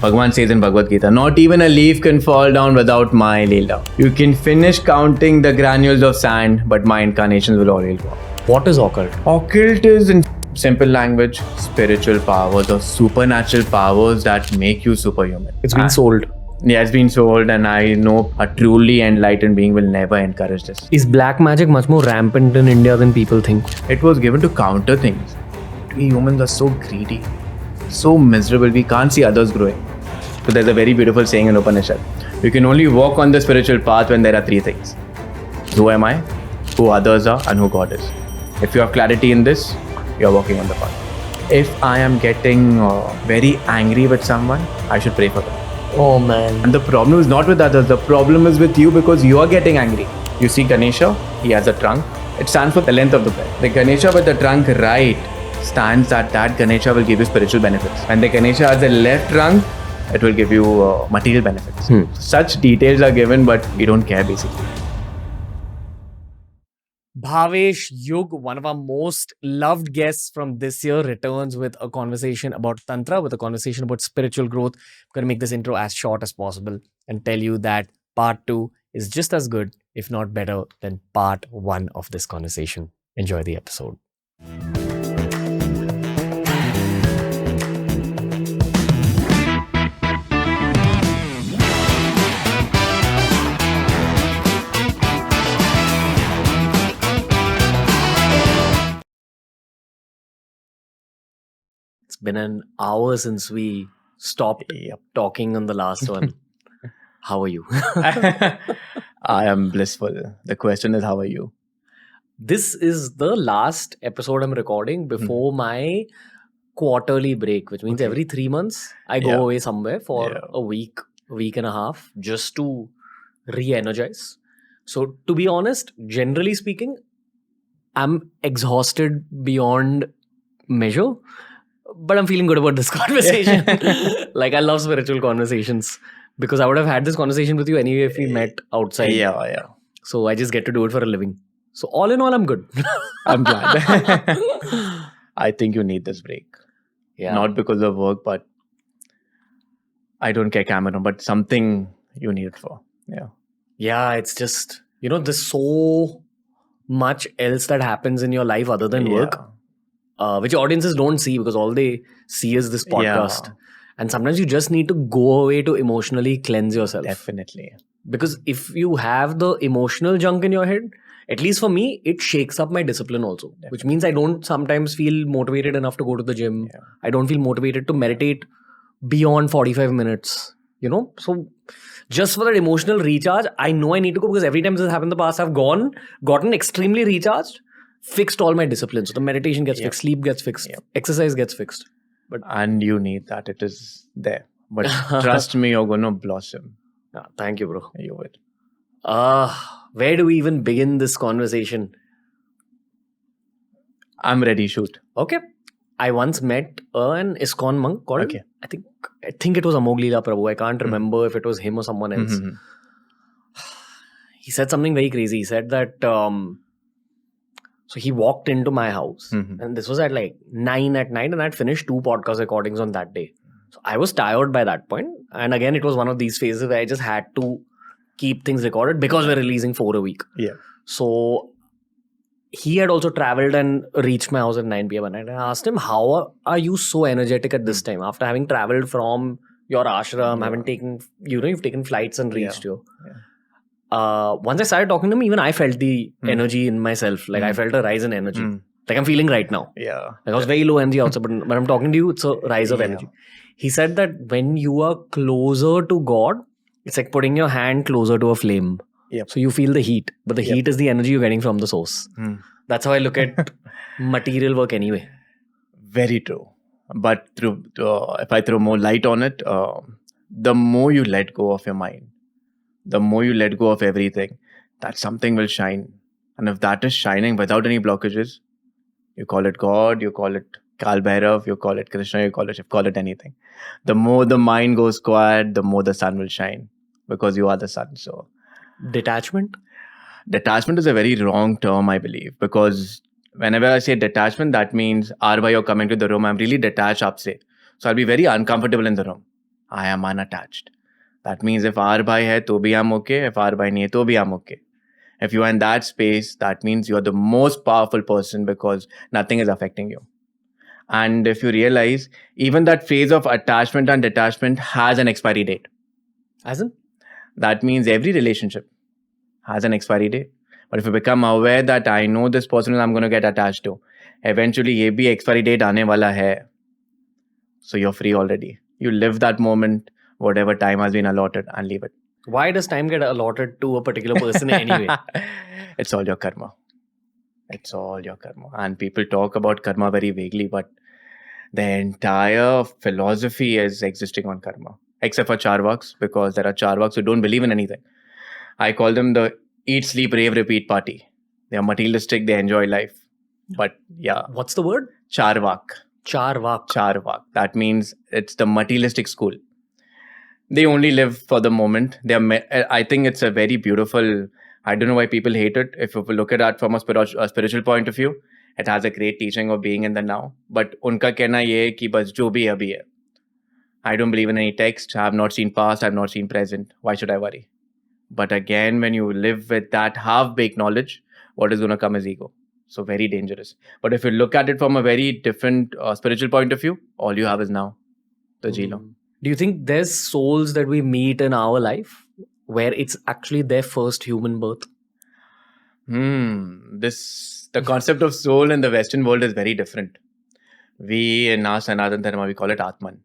Bhagavan says in Bhagavad Gita, not even a leaf can fall down without my Leela. You can finish counting the granules of sand, but my incarnations will always go. What is occult? Occult is, in simple language, spiritual powers or supernatural powers that make you superhuman. It's been sold. Yeah, it's been sold, and I know a truly enlightened being will never encourage this. Is black magic much more rampant in India than people think? It was given to counter things. We humans are so greedy, so miserable, we can't see others growing. So there's a very beautiful saying in Upanishad. You can only walk on the spiritual path when there are three things. Who am I, who others are, and who God is. If you have clarity in this, you're walking on the path. If I am getting very angry with someone, I should pray for them. Oh man. And the problem is not with others, the problem is with you because you are getting angry. You see Ganesha, he has a trunk. It stands for the length of the bed. The Ganesha with the trunk right stands that Ganesha will give you spiritual benefits. And the Ganesha has a left trunk, it will give you material benefits. Such details are given, but we don't care basically. Bhavesh Yug, one of our most loved guests from this year, returns with a conversation about Tantra, with a conversation about spiritual growth. I'm going to make this intro as short as possible and tell you that part 2 is just as good, if not better, than part 1 of this conversation. Enjoy the episode. It's been an hour since we stopped talking on the last one. How are you? I am blissful. The question is, how are you? This is the last episode I'm recording before my quarterly break, which means every 3 months I go away somewhere for a week and a half just to re-energize. So to be honest, generally speaking, I'm exhausted beyond measure. But I'm feeling good about this conversation. Like, I love spiritual conversations because I would have had this conversation with you anyway if we met outside. Yeah. So I just get to do it for a living. So all in all, I'm good. I'm glad. I think you need this break. Yeah. Not because of work, but I don't care Cameron, but something you need it for. Yeah. Yeah, it's just, there's so much else that happens in your life other than work. Which audiences don't see because all they see is this podcast. And sometimes you just need to go away to emotionally cleanse yourself. Definitely. Because if you have the emotional junk in your head, at least for me, it shakes up my discipline also. Definitely. Which means I don't sometimes feel motivated enough to go to the gym. Yeah. I don't feel motivated to meditate beyond 45 minutes. So just for that emotional recharge, I know I need to go because every time this has happened in the past, I've gotten extremely recharged, fixed all my disciplines. So the meditation gets fixed, sleep gets fixed, exercise gets fixed. And you need that. It is there. But trust me, you're going to blossom. Thank you, bro. You will. Where do we even begin this conversation? I'm ready, shoot. Okay. I once met an ISKCON monk called, I think it was Amoglila Prabhu. I can't remember if it was him or someone else. He said something very crazy. He said that so he walked into my house and this was at like 9 at night and I'd finished 2 podcast recordings on that day. So I was tired by that point. And again, it was one of these phases where I just had to keep things recorded because we're releasing 4 a week. Yeah. So he had also traveled and reached my house at 9 p.m. and I asked him, how are you so energetic at this time after having traveled from your ashram, having taken, you've taken flights and reached here. Once I started talking to him, even I felt the energy in myself. Like I felt a rise in energy. Like I'm feeling right now. Yeah. Like I was very low energy outside, but when I'm talking to you, it's a rise of energy. He said that when you are closer to God, it's like putting your hand closer to a flame. Yep. So you feel the heat, but the heat is the energy you're getting from the source. That's how I look at material work anyway. Very true. But if I throw more light on it, the more you let go of your mind, the more you let go of everything, that something will shine. And if that is shining without any blockages, you call it God, you call it Kaal Bhairav, you call it Krishna, you call it anything. The more the mind goes quiet, the more the sun will shine because you are the sun. So detachment? Detachment is a very wrong term, I believe, because whenever I say detachment, that means, Arba, you're coming to the room, I'm really detached, aapse. So I'll be very uncomfortable in the room. I am unattached. That means if R bhai hai, to bhi I'm okay. If R bhai nahi hai, to bhi I'm okay. If you are in that space, that means you're the most powerful person because nothing is affecting you. And if you realize, even that phase of attachment and detachment has an expiry date. As in? That means every relationship has an expiry date. But if you become aware that I know this person I'm going to get attached to, eventually ye bhi expiry date aane wala hai. So you're free already. You live that moment, whatever time has been allotted, and leave it. Why does time get allotted to a particular person anyway? It's all your karma. It's all your karma. And people talk about karma very vaguely, but the entire philosophy is existing on karma. Except for Charvaks, because there are Charvaks who don't believe in anything. I call them the eat, sleep, rave, repeat party. They are materialistic, they enjoy life. But yeah. What's the word? Charvak. Charvak. Charvak. That means it's the materialistic school. They only live for the moment. I think it's a very beautiful, I don't know why people hate it. If you look at that from a spiritual point of view, it has a great teaching of being in the now. But unka kehna ye hai ki bas jo bhi hai abhi hai. I don't believe in any text. I have not seen past. I have not seen present. Why should I worry? But again, when you live with that half-baked knowledge, what is going to come is ego. So very dangerous. But if you look at it from a very different spiritual point of view, all you have is now. To jilo. Do you think there's souls that we meet in our life where it's actually their first human birth? The concept of soul in the Western world is very different. We in our Sanatana Dharma, we call it Atman.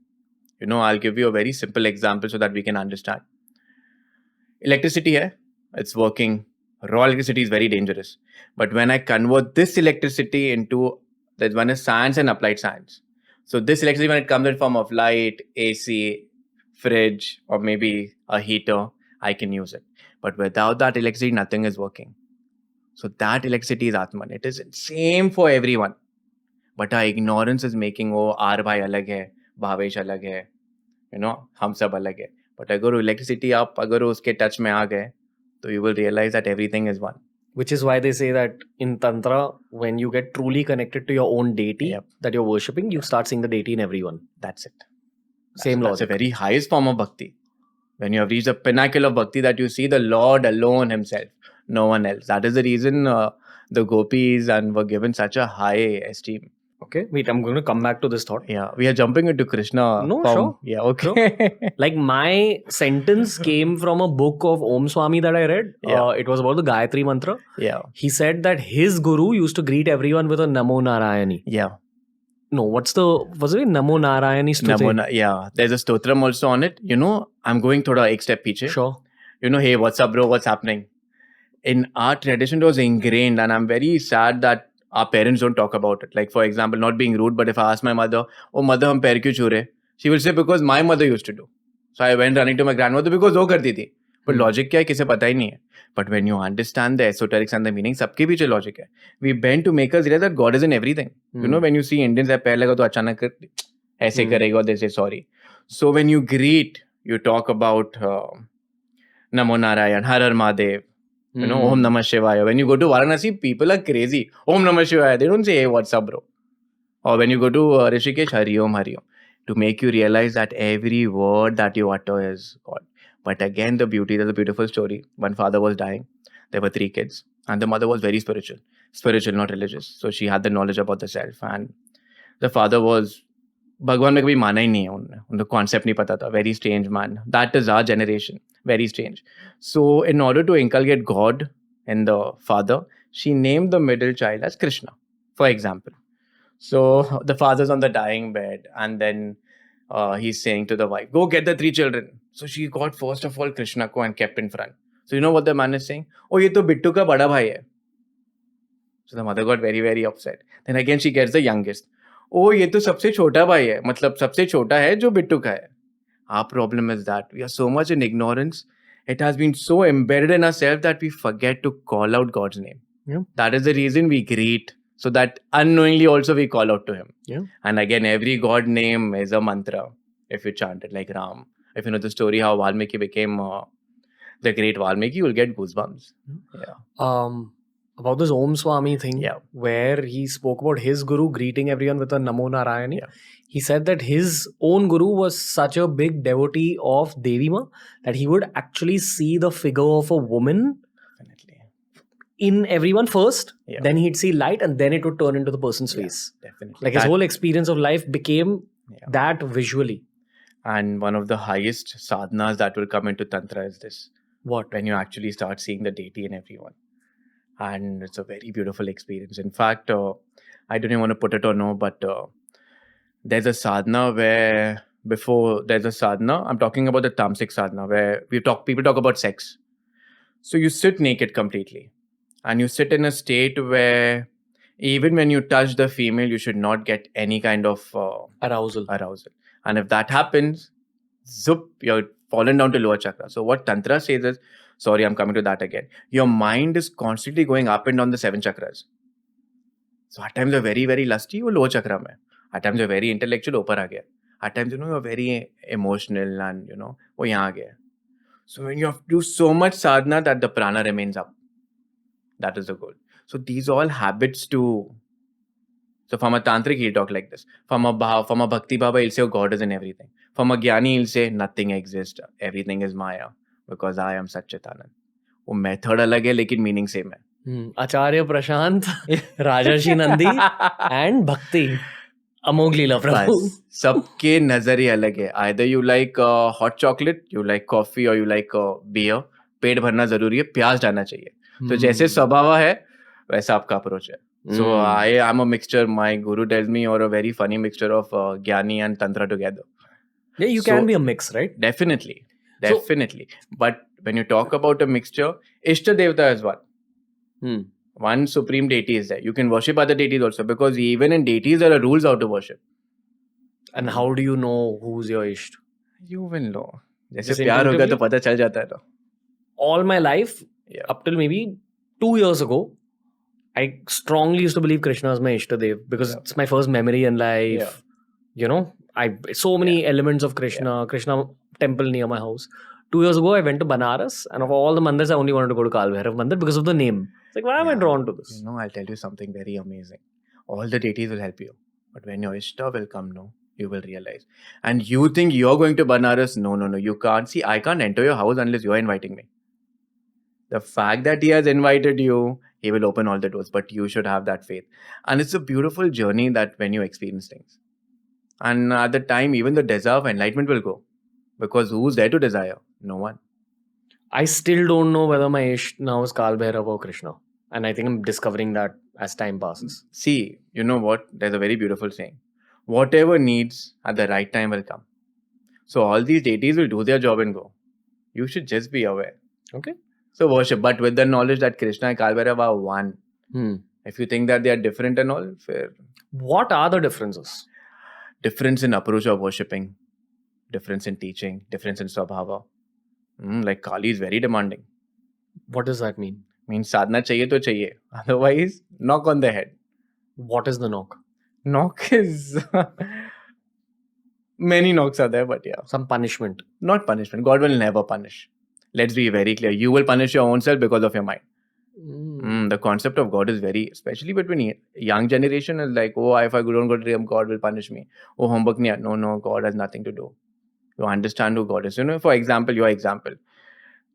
I'll give you a very simple example so that we can understand. Electricity hai, it's working. Raw electricity is very dangerous. But when I convert this electricity into, there's one is science and applied science. So this electricity, when it comes in form of light, AC, fridge, or maybe a heater, I can use it. But without that electricity, nothing is working. So that electricity is Atman. It is same for everyone. But our ignorance is making, R bhai alag hai, Bhavesh alag hai, hum sab alag hai. But agar electricity agar uske touch mein aa gaye, so you will realize that everything is one. Which is why they say that in Tantra, when you get truly connected to your own deity that you're worshipping, you start seeing the deity in everyone. That's it. Same logic. That's a very highest form of bhakti. When you have reached the pinnacle of bhakti, that you see the Lord alone himself, no one else. That is the reason the gopis were given such a high esteem. Okay, wait, I'm going to come back to this thought. Yeah, we are jumping into Krishna. No, sure. Yeah, okay. Sure. Like my sentence came from a book of Om Swami that I read. Yeah. It was about the Gayatri Mantra. Yeah. He said that his guru used to greet everyone with a Namo Narayani. Yeah. No, was it Namo Narayani Stuti? Yeah, there's a stotram also on it. I'm going thoda ek step piche. Sure. Hey, what's up, bro? What's happening? In our tradition, it was ingrained, and I'm very sad that our parents don't talk about it. Like, for example, not being rude, but if I ask my mother, oh, mother, hum pair kyun chhu rahe? She will say, because my mother used to do. So I went running to my grandmother because wo karti thi. But logic kya hai, kise pata hi nahi hai. But when you understand the esoterics and the meaning, sabke piche logic hai. We bend to make us realize that God is in everything. When you see Indians have pair laga to achanak aise karega, they say sorry. So when you greet, you talk about Namo Narayan, Har Har Mahadev. Om Namah Shivaya. When you go to Varanasi, people are crazy. Om Namah Shivaya. They don't say, hey, what's up, bro? Or when you go to Rishikesh, Hari Om, Hari Om. To make you realize that every word that you utter is God. But again, there's a beautiful story. One father was dying. There were 3 kids. And the mother was very spiritual. Spiritual, not religious. So she had the knowledge about the self. And the father was, Bhagwan mein kabhi mana hi nahi hai. Unko concept nahi pata tha. Very strange man. That is our generation. Very strange. So in order to inculcate God in the father, she named the middle child as Krishna, for example. So the father's on the dying bed, and then he's saying to the wife, go get the 3 children. So she got first of all Krishna ko and kept in front. So you know what the man is saying? Oh, ye to Bittu ka bada bhai hai. So the mother got very, very upset. Then again she gets the youngest. Oh, ye to sabse chota bhai hai. Matlab sabse chota hai jo Bittu ka hai. Our problem is that we are so much in ignorance. It has been so embedded in ourselves that we forget to call out God's name. Yeah. That is the reason we greet. So that unknowingly also we call out to him. Yeah. And again, every God name is a mantra. If you chant it like Ram. If you know the story how Valmiki became the great Valmiki, you will get goosebumps. Yeah. about this Om Swami thing, Yeah. where he spoke about his guru greeting everyone with a Namo Narayani. Yeah. He said that his own guru was such a big devotee of Devi Ma that he would actually see the figure of a woman Definitely. in everyone first, Yeah. then he'd see light, and then it would turn into the person's Yeah, face. definitely. Like his whole experience of life became Yeah. that visually. And one of the highest sadhanas that will come into Tantra is this. What? When you actually start seeing the deity in everyone. And it's a very beautiful experience. In fact, I don't even want to put it or no, but there's a sadhana where before there's a sadhana, I'm talking about the tamasic sadhana where people talk about sex. So you sit naked completely and you sit in a state where even when you touch the female, you should not get any kind of Arousal. And if that happens, zup, you're fallen down to lower chakra. So what Tantra says is, sorry, I'm coming to that again. Your mind is constantly going up and down the 7 chakras. So at times you're very, very lusty, you're lower chakra mein. At times you're very intellectual, upar aa gaya. At times, you're very emotional and, wo yahan aa gaya. So when you have to do so much sadhana that the prana remains up. That is the goal. So these all habits to... So from a tantric, he'll talk like this. From a bhakti baba, he'll say, oh, God is in everything. From a jnani, he'll say, nothing exists. Everything is Maya. Because I am Satchitanand. वो method अलग है लेकिन meaning same है. Acharya Prashant, Rajarshi Nandi and Bhakti. Amog Leela Prabhu. बस सबके नजरिए अलग है. Either you like hot chocolate, you like coffee or you like beer. पेट भरना जरूरी है, प्याज डालना चाहिए. तो जैसे स्वभाव है वैसा आपका अप्रोच है. So I am a mixture. My guru tells me you're a very funny mixture of Jnani and Tantra together. Yeah, you can be a mix, right? Definitely. But when you talk about a mixture, Ishta Devata is what? One supreme deity is there. You can worship other deities also because even in deities there are rules how to worship. And how do you know who's your Ishta? You will know. जैसे प्यार होगा तो पता चल जाता है ना. All my life, up till maybe 2 years ago, I strongly used to believe Krishna is my Ishta Dev because it's my first memory in life. So many elements of Krishna temple near my house. 2 years ago, I went to Banaras, and of all the mandirs, I only wanted to go to Kaal Bhairav Mandir because of the name. It's like, why am I drawn to this? I'll tell you something very amazing. All the deities will help you. But when your Ishta will come, you will realize. And you think you're going to Banaras? No, you can't. See, I can't enter your house unless you're inviting me. The fact that he has invited you, he will open all the doors. But you should have that faith. And it's a beautiful journey that when you experience things. And at the time, even the desire of enlightenment will go. Because who's there to desire? No one. I still don't know whether my Ishta now is Kaal Bhairav or Krishna. And I think I'm discovering that as time passes. See, you know what? There's a very beautiful saying. Whatever needs at the right time will come. So all these deities will do their job and go. You should just be aware. Okay. So worship, but with the knowledge that Krishna and Kaal Bhairav are one. If you think that they are different and all, fair. What are the differences? Difference in approach of worshipping. Difference in teaching. Difference in swabhava. Like Kali is very demanding. What does that mean? Means sadhana chahiye to chahiye. Otherwise, knock on the head. What is the knock? Knock is... Many knocks are there, but yeah. Some punishment. Not punishment. God will never punish. Let's be very clear. You will punish your own self because of your mind. The concept of God is very, especially between young generation, is like, oh, if I don't go to Him, God will punish me. Oh, homework nahi. No, God has nothing to do. You understand who God is. For example, your example.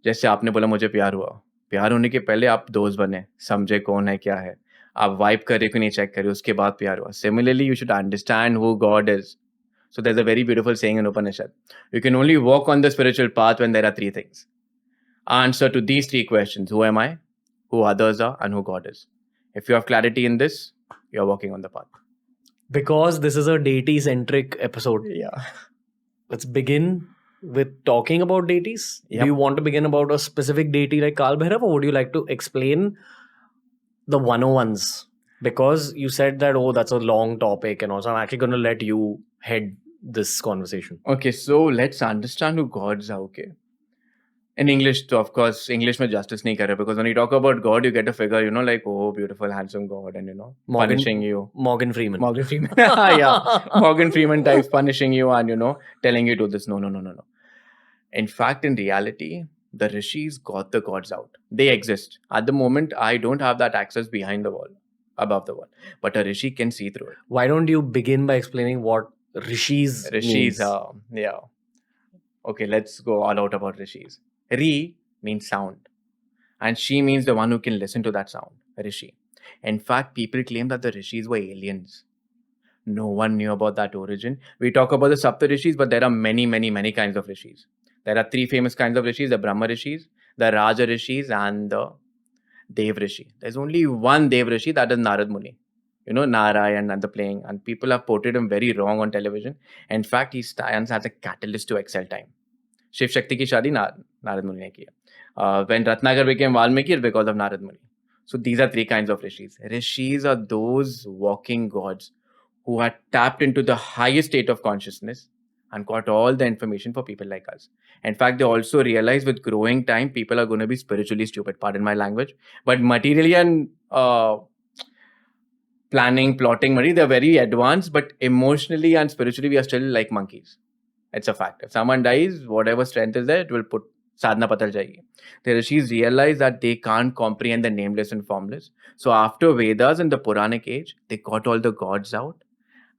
जैसे आपने बोला मुझे प्यार हुआ. प्यार होने के पहले आप दोस्त बने, समझे कौन है क्या है. आप वाइब करे कि नहीं चेक करे, उसके बाद प्यार हुआ. Similarly, you should understand who God is. So there's a very beautiful saying in Upanishad. You can only walk on the spiritual path when there are 3 things. Answer to these 3 questions. Who am I? Who others are? And who God is. If you have clarity in this, you're walking on the path. Because this is a deity-centric episode. Yeah. Let's begin with talking about deities. Yep. Do you want to begin about a specific deity like Kaal Bhairav, or would you like to explain the 101s? Because you said that, that's a long topic and also I'm actually going to let you head this conversation. Okay, so let's understand who gods are, okay? In English, so of course, English mein justice nahi kar rahe, because when you talk about God, you get a figure, like, oh, beautiful, handsome God, and punishing you. Morgan Freeman. Yeah. Morgan Freeman types punishing you and, telling you to do this. No. In fact, in reality, The Rishis got the gods out. They exist. At the moment, I don't have that access behind the wall, above the wall. But a Rishi can see through it. Why don't you begin by explaining what Rishis means? Yeah. Okay, let's go all out about Rishis. Ri means sound. And she means the one who can listen to that sound, Rishi. In fact, people claim that the Rishis were aliens. No one knew about that origin. We talk about the Sapta Rishis, but there are many, many, many kinds of Rishis. There are 3 famous kinds of Rishis, the Brahma Rishis, the Raja Rishis, and the Dev Rishi. There's only one Dev Rishi, that is Narad Muni. You know, Narayan and the playing. And people have portrayed him very wrong on television. In fact, he stands as a catalyst to excel time. Shiv Shakti ki shadi Narad Muni ne kiya. When Ratnagar became Valmiki, it's because of Narad Muni. So these are 3 kinds of Rishis. Rishis are those walking gods who had tapped into the highest state of consciousness and got all the information for people like us. In fact, they also realize with growing time, people are going to be spiritually stupid, pardon my language. But materially and planning, plotting, they're very advanced, but emotionally and spiritually, we are still like monkeys. It's a fact. If someone dies, whatever strength is there, it will put sadhana patal jayegi. The Rishis realize that they can't comprehend the nameless and formless. So after Vedas and the Puranic age, they got all the gods out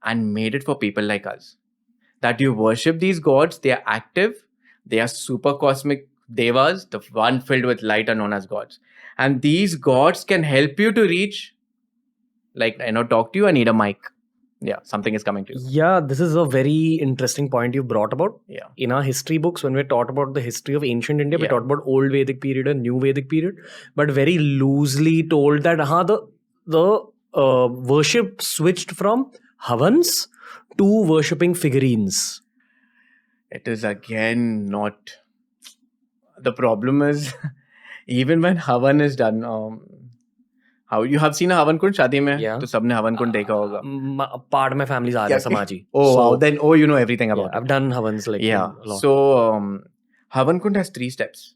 and made it for people like us. That you worship these gods, they are active, they are super cosmic devas, the one filled with light are known as gods. And these gods can help you to reach, like, talk to you, I need a mic. Yeah, something is coming to you. Yeah, this is a very interesting point you brought about. Yeah. In our history books, when we taught about the history of ancient India, we taught about old Vedic period and new Vedic period, but very loosely told that the worship switched from Havans to worshipping figurines. It is again not. The problem is, even when Havan is done, how you have seen a Havan Kund शादी में? Yeah. तो सबने Havan Kund देखा होगा. Part of my family's Arya Samaji. Wow, then you know everything about it. I've done Havans a lot. So Havan Kund has 3 steps.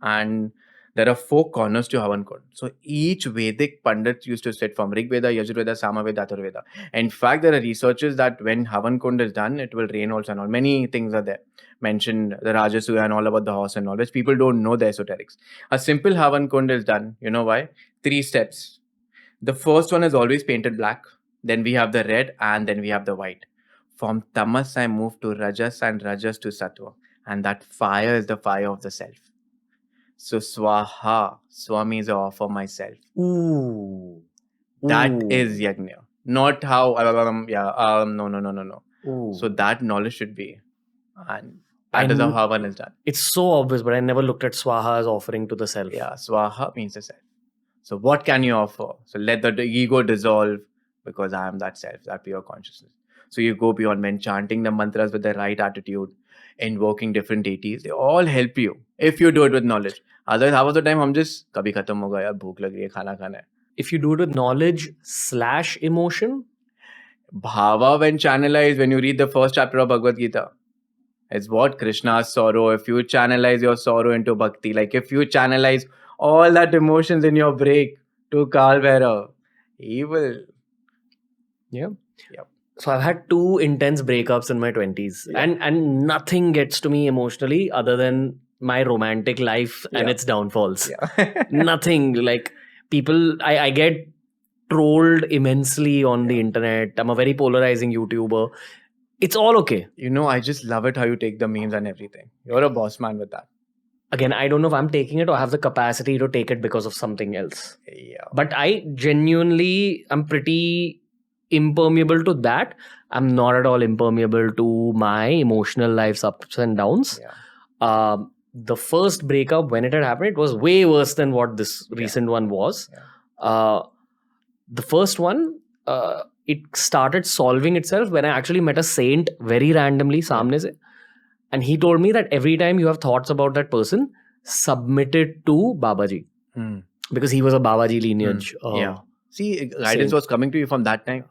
And there are 4 corners to Havan Kund. So each Vedic Pandit used to sit from Rig Veda, Yajur Veda, Samaveda, Atharva Veda. In fact, there are researches that when Havan Kund is done, it will rain also and all. Many things are there. Mentioned the Rajasuya and all about the horse and all, which people don't know the esoterics. A simple Havan Kund is done. You know why? 3 steps. The first one is always painted black. Then we have the red and then we have the white. From Tamas, I move to Rajas and Rajas to Sattva. And that fire is the fire of the self. So Swaha, Swami is offer myself. Ooh. That is Yajna. Not how, no. Ooh. So that knowledge should be. And that is how Havan is done. It's so obvious, but I never looked at Swaha as offering to the self. Yeah, Swaha means the self. So what can you offer? So let the ego dissolve because I am that self, that pure consciousness. So you go beyond when chanting the mantras with the right attitude, invoking different deities, they all help you if you do it with knowledge. Otherwise, half of the time, हम just कभी खत्म होगा यार भूख लग रही है खाना खाना है. If you do it with knowledge / emotion, Bhava when channelized, when you read the first chapter of Bhagavad Gita, it's what Krishna's sorrow. If you channelize your sorrow into bhakti, like if you channelize all that emotions in your break to Kaal Bhairav, he will. Yeah. Yep. So I've had 2 intense breakups in my 20s, and nothing gets to me emotionally other than my romantic life and its downfalls. Yeah. Nothing. Like people, I get trolled immensely on the internet. I'm a very polarizing YouTuber. It's all okay. You know, I just love it how you take the memes and everything. You're a boss man with that. Again, I don't know if I'm taking it or have the capacity to take it because of something else. Yeah. But I genuinely am pretty impermeable to that. I'm not at all impermeable to my emotional life's ups and downs. Yeah. The first breakup, when it had happened, it was way worse than what this recent one was. Yeah. The first one, it started solving itself when I actually met a saint very randomly, samne se. And he told me that every time you have thoughts about that person, submit it to Babaji. Because he was a Babaji lineage. See, guidance was coming to you from that time.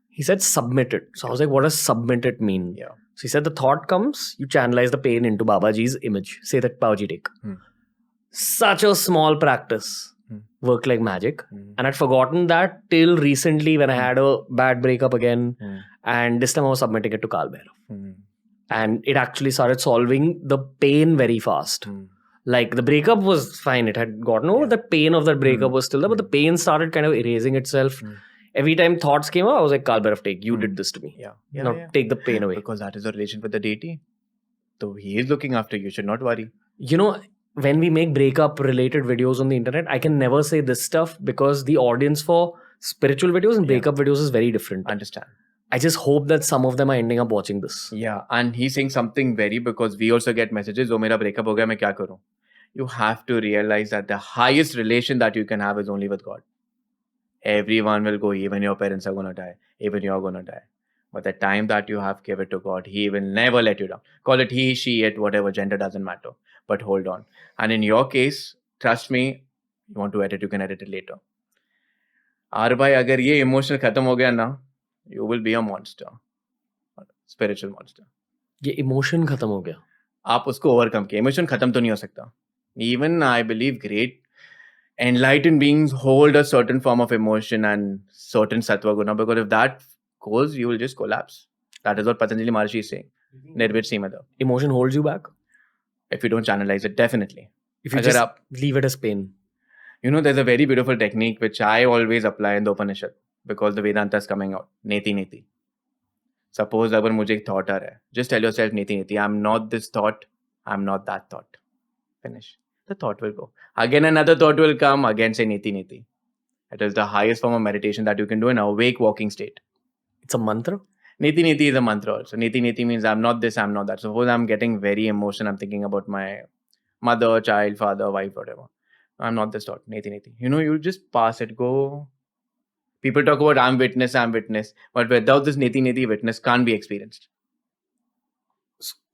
He said submit it. So I was like, what does submit it mean? Yeah. So he said the thought comes, you channelize the pain into Babaji's image. Say that Babaji take. Such a small practice. Worked like magic. And I'd forgotten that till recently when I had a bad breakup again. And this time I was submitting it to Kaal Bhairav. And it actually started solving the pain very fast. Like the breakup was fine. It had gotten over. The pain of that breakup was still there, but the pain started kind of erasing itself. Every time thoughts came up, I was like, Kaal Bhairav, take. You did this to me. Take the pain away. Because that is the relation with the deity. So he is looking after you. You should not worry. You know, when we make breakup related videos on the internet, I can never say this stuff because the audience for spiritual videos and breakup videos is very different. Understand. I just hope that some of them are ending up watching this. Yeah, and he's saying something very, because we also get messages, oh, mera breakup ho gaya, main kya karu? You have to realize that the highest relation that you can have is only with God. Everyone will go, even your parents are going to die, even you're going to die. But the time that you have, give it to God. He will never let you down. Call it he, she, it, whatever, gender doesn't matter. But hold on. And in your case, trust me, you want to edit, you can edit it later. Aar bhai, agar ye emotional khatam ho gaya na, you will be a monster. Spiritual monster. ये emotion खत्म हो गया. आप उसको overcome किए. Emotion खत्म तो नहीं हो सकता. Even I believe great enlightened beings hold a certain form of emotion and certain sattva guna, because if that goes, you will just collapse. That is what Patanjali Maharshi is saying. Nirvit Simada. Emotion holds you back? If you don't channelize it, definitely. If you just leave it as pain. You know, there's a very beautiful technique which I always apply in the Upanishad because the Vedanta is coming out. Neti Neti. Suppose agar mujhe ek thought aa raha hai, just tell yourself Neti Neti. I'm not this thought. I'm not that thought. Finish. The thought will go. Again, another thought will come. Again, say Neti Neti. It is the highest form of meditation that you can do in awake walking state. It's a mantra? Neti Neti is a mantra also. Neti Neti means I'm not this, I'm not that. Suppose I'm getting very emotional. I'm thinking about my mother, child, father, wife, whatever. I'm not this thought. Neti Neti. You know, you just pass it, go. People talk about I'm witness. But without this Neti Neti, witness can't be experienced.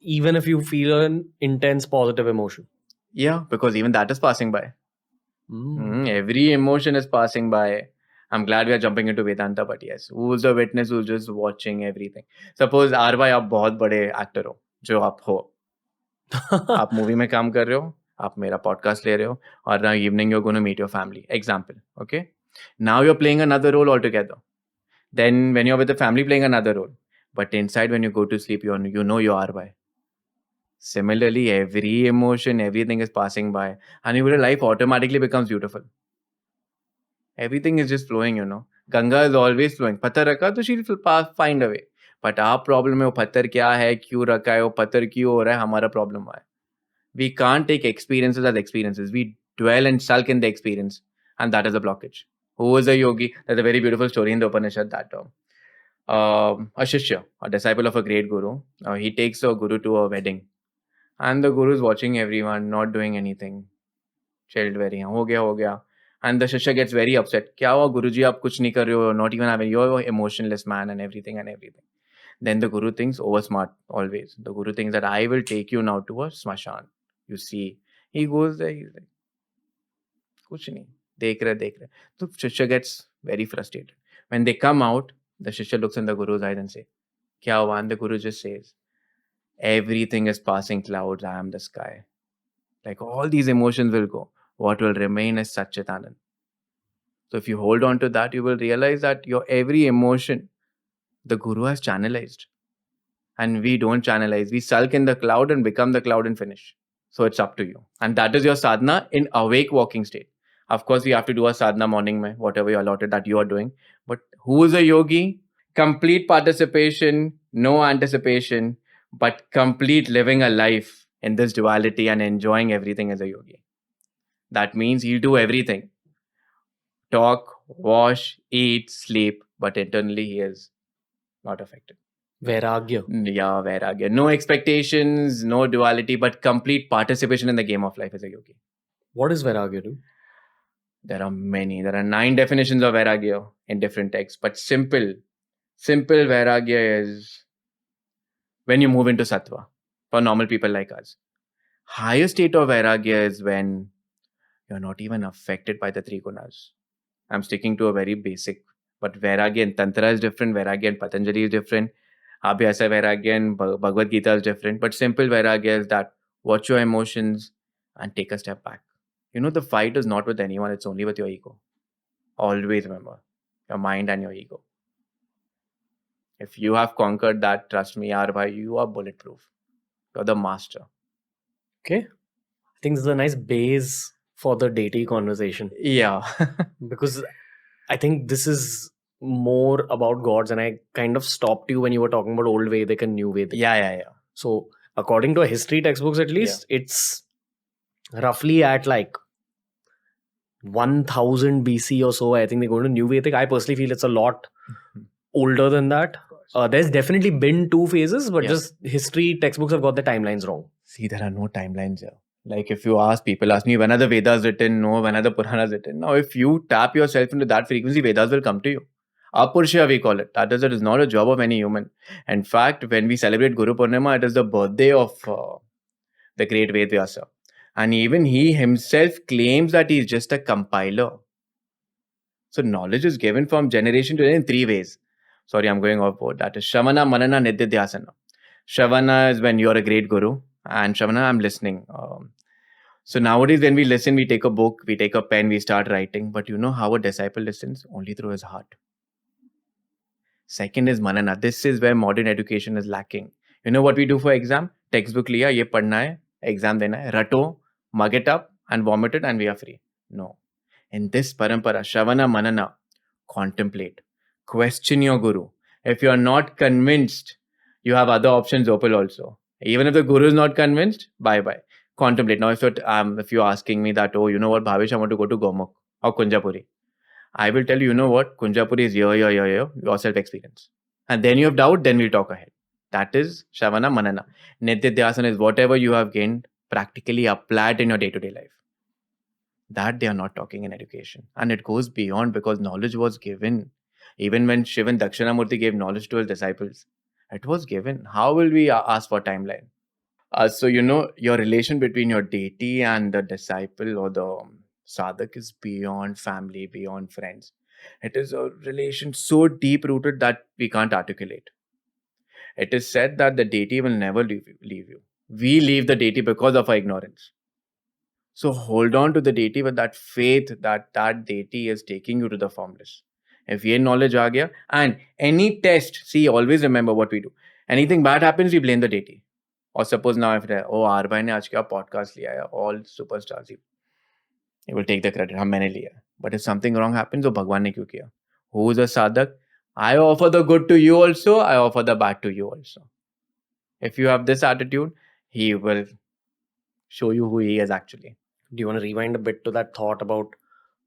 Even if you feel an intense positive emotion? Yeah, because even that is passing by. Every emotion is passing by. I'm glad we are jumping into Vedanta, but yes, who's the witness who's just watching everything? Suppose आर भाई आप बहुत बड़े actor हो, जो आप हो. आप मूवी में काम कर रहे हो, आप मेरा पॉडकास्ट ले रहे हो, और now evening you're going to meet your family. Example, okay? Now you're playing another role altogether. Then when you're with the family playing another role, but inside when you go to sleep, you know you are by. Similarly, every emotion, everything is passing by, and your life automatically becomes beautiful. Everything is just flowing, you know. Ganga is always flowing. Patthar rakha, to she'll find a way. But our problem है वो पत्थर क्या है, क्यों रखा है, वो पत्थर क्यों हो रहा है, हमारा problem है. We can't take experiences as experiences. We dwell and sulk in the experience, and that is a blockage. Who is a yogi? There's a very beautiful story in the Upanishad that a shishya, a disciple of a great guru, he takes a guru to a wedding, and the guru is watching everyone, not doing anything, chilled very. हो गया. And the shishya gets very upset. क्या हुआ Guruji, आप कुछ नहीं कर रहे हो, not even having, you're an emotionless man and everything. Then the guru thinks, over smart always. The guru thinks that I will take you now to a smashan. You see, he goes there, he's like, कुछ नहीं, देख रहे. So shishya gets very frustrated. When they come out, the shishya looks in the guru's eyes and say, क्या हुआ? And the guru just says, everything is passing clouds, I am the sky. Like all these emotions will go. What will remain is Satchitanand. So if you hold on to that, you will realize that your every emotion, the Guru has channelized. And we don't channelize. We sulk in the cloud and become the cloud and finish. So it's up to you. And that is your sadhana in awake walking state. Of course, we have to do a sadhana morning, mein, whatever you allotted that you are doing. But who is a yogi? Complete participation, no anticipation, but complete living a life in this duality and enjoying everything as a yogi. That means he'll do everything. Talk, wash, eat, sleep, but internally he is not affected. Vairagya. Yeah, Vairagya. No expectations, no duality, but complete participation in the game of life as a yogi. What is Vairagya do? There are many. There are 9 definitions of Vairagya in different texts, but simple Vairagya is when you move into Sattva for normal people like us. Higher state of Vairagya is when you're not even affected by the 3 gunas. I'm sticking to a very basic, but Vairagya in Tantra is different, Vairagya in Patanjali is different, Abhyasa Vairagya in Bhagavad Gita is different, but simple Vairagya is that watch your emotions and take a step back. You know, the fight is not with anyone, it's only with your ego. Always remember, your mind and your ego. If you have conquered that, trust me, yaar bhai, you are bulletproof. You're the master. Okay. I think this is a nice base for the deity conversation. Yeah. Because I think this is more about gods, and I kind of stopped you when you were talking about old Vedic and new Vedic. Yeah. So according to history textbooks, at least, it's roughly at like 1000 BC or so. I think they go to new Vedic. I personally feel it's a lot older than that. There's definitely been two phases, but just history textbooks have got the timelines wrong. See, there are no timelines here. Like if you ask me, when are the Vedas written? No, when are the Puranas written? Now, if you tap yourself into that frequency, Vedas will come to you. Apurusha, we call it. That is, it is not a job of any human. In fact, when we celebrate Guru Purnima, it is the birthday of the great Ved Vyasa. And even he himself claims that he is just a compiler. So knowledge is given from generation to generation in three ways. Sorry, I'm going off board. That is Shravana, Manana, Nididhyasana. Shravana is when you're a great guru, and Shravana, I'm listening. So nowadays, when we listen, we take a book, we take a pen, we start writing. But you know how a disciple listens? Only through his heart. Second is Manana. This is where modern education is lacking. You know what we do for exam? Textbook liya, ye padhna hai, exam dena hai, rato, mug it up and vomit it and we are free. No. In this parampara, Shravana, Manana, contemplate. Question your guru. If you are not convinced, you have other options open also. Even if the guru is not convinced, bye-bye. Contemplate. Now, if you're asking me that, oh, you know what, Bhavesh, I want to go to Gomukh or Kunjapuri. I will tell you, you know what, Kunjapuri is here, your self-experience. And then you have doubt, then we'll talk ahead. That is Shravana, Manana. Nididhyasana is whatever you have gained, practically applied in your day-to-day life. That they are not talking in education. And it goes beyond because knowledge was given. Even when Shiva and Dakshinamurti gave knowledge to his disciples, it was given. How will we ask for timeline? So, you know, your relation between your deity and the disciple or the sadhak is beyond family, beyond friends. It is a relation so deep-rooted that we can't articulate. It is said that the deity will never leave you. We leave the deity because of our ignorance. So hold on to the deity with that faith that that deity is taking you to the formless. If ye knowledge aa gaya, and any test, see, always remember what we do. Anything bad happens, we blame the deity. Or suppose now if Arbhai ne aaj kya podcast liya hai, all superstars, he will take the credit. Hum maine liya. But if something wrong happens, तो भगवान ने क्यों किया? Who is a sadhak? I offer the good to you also. I offer the bad to you also. If you have this attitude, he will show you who he is actually. Do you want to rewind a bit to that thought about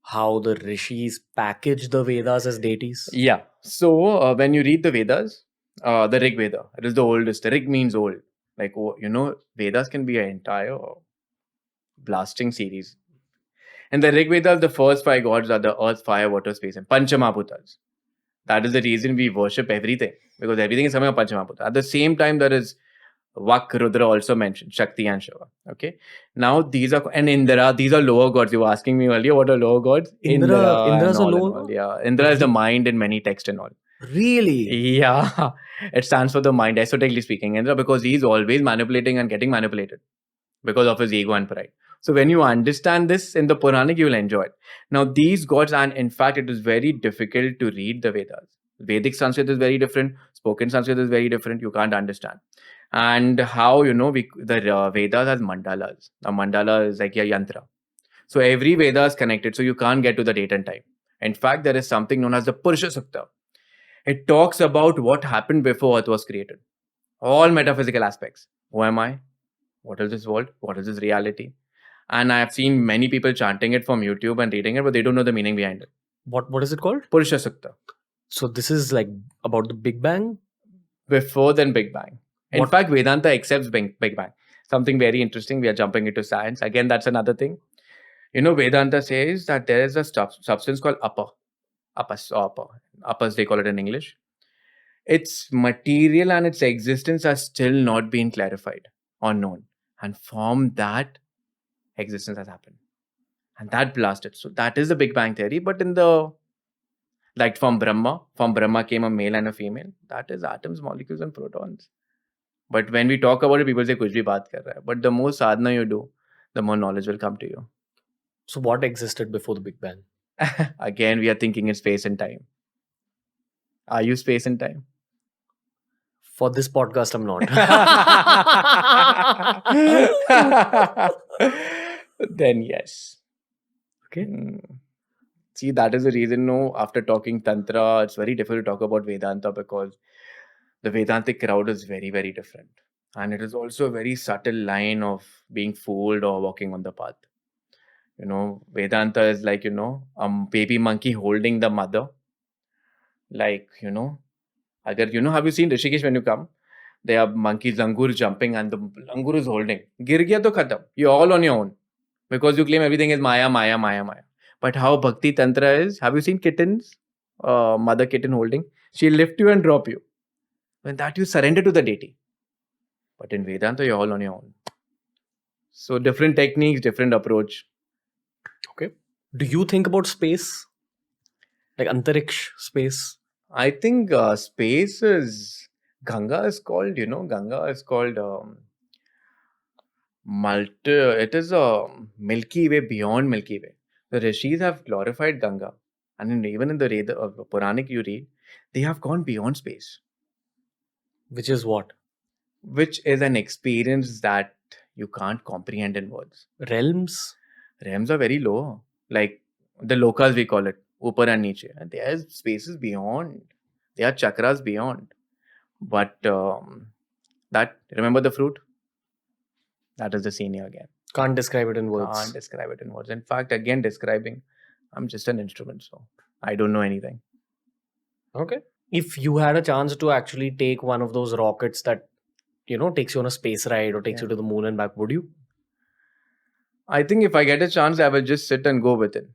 how the Rishis package the Vedas as deities? Yeah. So when you read the Vedas, the Rig Veda, it is the oldest. Rig means old. Like, you know, Vedas can be an entire blasting series. And the Rig Veda, the first 5 gods are the earth, fire, water, space, and Panchamaputas. That is the reason we worship everything, because everything is something of Panchamaputa. At the same time, there is Vak, Rudra also mentioned, Shakti and Shiva. Okay. Now these are, and Indra, these are lower gods. You were asking me earlier, what are lower gods? Indra's a lower god? Yeah. Indra is the mind in many texts and all. Really? Yeah. It stands for the mind, esoterically speaking. Indra, because he's always manipulating and getting manipulated because of his ego and pride. So when you understand this in the Puranic, you will enjoy it. Now these gods, and in fact, it is very difficult to read the Vedas. Vedic Sanskrit is very different. Spoken Sanskrit is very different. You can't understand. And how, you know, the Vedas has mandalas. A mandala is like a yantra. So every Veda is connected. So you can't get to the date and time. In fact, there is something known as the Purusha Sukta. It talks about what happened before Earth was created. All metaphysical aspects. Who am I? What is this world? What is this reality? And I have seen many people chanting it from YouTube and reading it, but they don't know the meaning behind it. What is it called? Purusha Sukta. So this is like about the Big Bang? Before then Big Bang. In fact, Vedanta accepts Big Bang. Something very interesting. We are jumping into science. Again, that's another thing. You know, Vedanta says that there is a substance called Apas, they call it in English. Its material and its existence are still not being clarified or known. And from that, existence has happened. And that blasted. So that is the Big Bang theory. But in the, like from Brahma came a male and a female. That is atoms, molecules and protons. But when we talk about it, people say, kuch bhi baat kar raha hai. But the more sadhana you do, the more knowledge will come to you. So what existed before the Big Bang? Again, we are thinking in space and time. Are you space and time? For this podcast, I'm not. then yes. Okay. See, that is the reason, no, after talking Tantra, it's very difficult to talk about Vedanta because the Vedantic crowd is very, very different. And it is also a very subtle line of being fooled or walking on the path. Vedanta is like, a baby monkey holding the mother. Like, have you seen Rishikesh when you come? There are monkeys, langur jumping and the langur is holding. Gir gaya to khatam. You're all on your own. Because you claim everything is Maya, Maya, Maya, Maya. But how Bhakti Tantra is, have you seen kittens? Mother kitten holding? She'll lift you and drop you. When that you surrender to the deity. But in Vedanta, you're all on your own. So different techniques, different approach. Okay. Do you think about space? Like Antariksh space? I think space is... Ganga is called, Ganga is called... it is a Milky Way beyond Milky Way. The Rishis have glorified Ganga. And even in the Puranic you read, they have gone beyond space. Which is what? Which is an experience that you can't comprehend in words. Realms? Realms are very low. Like the lokas we call it, upar and niche. And there are spaces beyond. There are chakras beyond. But remember the fruit? That is the senior again. Can't describe it in words. Can't describe it in words. In fact, again describing, I'm just an instrument, so I don't know anything. Okay. If you had a chance to actually take one of those rockets that, takes you on a space ride or takes you to the moon and back, would you? I think if I get a chance, I will just sit and go with it.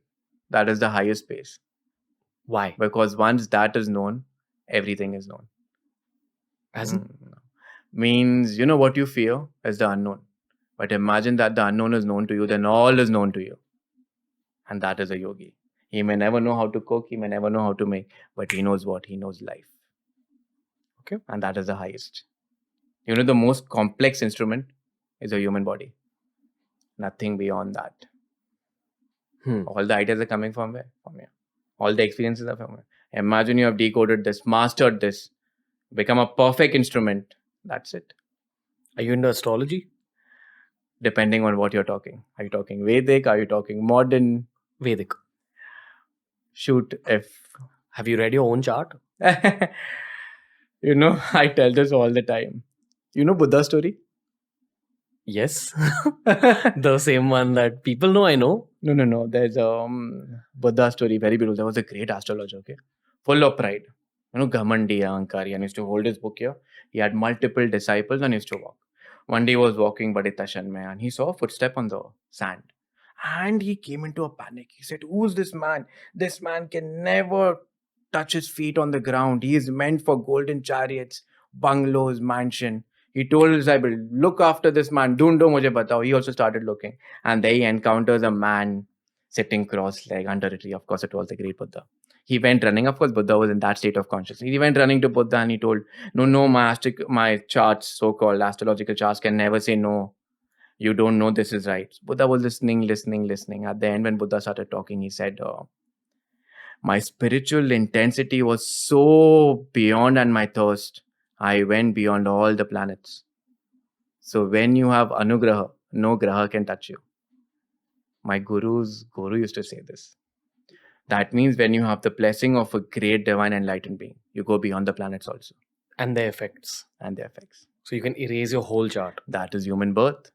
That is the highest space. Why? Because once that is known, everything is known. As in? Means, what you fear is the unknown. But imagine that the unknown is known to you, then all is known to you. And that is a yogi. He may never know how to cook, he may never know how to make, but he knows what? He knows life. Okay. And that is the highest. The most complex instrument is a human body. Nothing beyond that. All the ideas are coming from where? From here. All the experiences are from here. Imagine you have decoded this, mastered this, become a perfect instrument. That's it. Are you into astrology? Depending on what you're talking. Are you talking Vedic? Are you talking modern? Vedic. Shoot, have you read your own chart? I tell this all the time. Buddha's story? Yes. The same one that people know, I know. No. There's a Buddha story, very beautiful. There was a great astrologer, okay? Full of pride. Ghamandi, Ahankari, and used to hold his book here. He had multiple disciples and used to walk. One day he was walking Bade Tashan mein and he saw a footstep on the sand. And he came into a panic. He said, who's this man? This man can never touch his feet on the ground. He is meant for golden chariots, bungalows, mansion. He told his disciple, look after this man. Dundo mujhe batao. He also started looking. And there he encounters a man sitting cross-legged under a tree. Of course, it was the great Buddha. He went running. Of course, Buddha was in that state of consciousness. He went running to Buddha and he told, no, my charts, so-called astrological charts can never say no. You don't know this is right. Buddha was listening. At the end, when Buddha started talking, he said, my spiritual intensity was so beyond and my thirst. I went beyond all the planets. So when you have anugraha, no graha can touch you. My guru used to say this. That means when you have the blessing of a great divine enlightened being, you go beyond the planets also. And their effects. So you can erase your whole chart. That is human birth.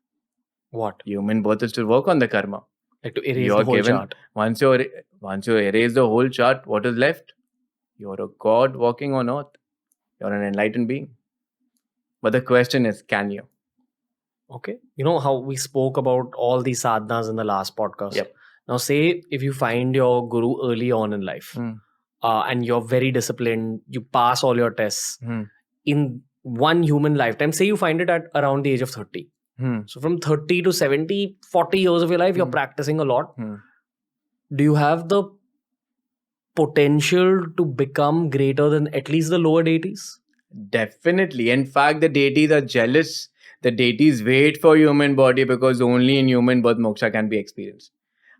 What? Human birth is to work on the karma. Like to erase the whole chart. Once you erase the whole chart, what is left? You're a god walking on earth. You're an enlightened being. But the question is, can you? Okay. You know how we spoke about all these sadhanas in the last podcast? Yep. Now say if you find your guru early on in life and you're very disciplined, you pass all your tests in one human lifetime, say you find it at around the age of 30. So from 30 to 70, 40 years of your life, you're practicing a lot. Do you have the potential to become greater than at least the lower deities? Definitely. In fact, the deities are jealous. The deities wait for human body because only in human birth moksha can be experienced.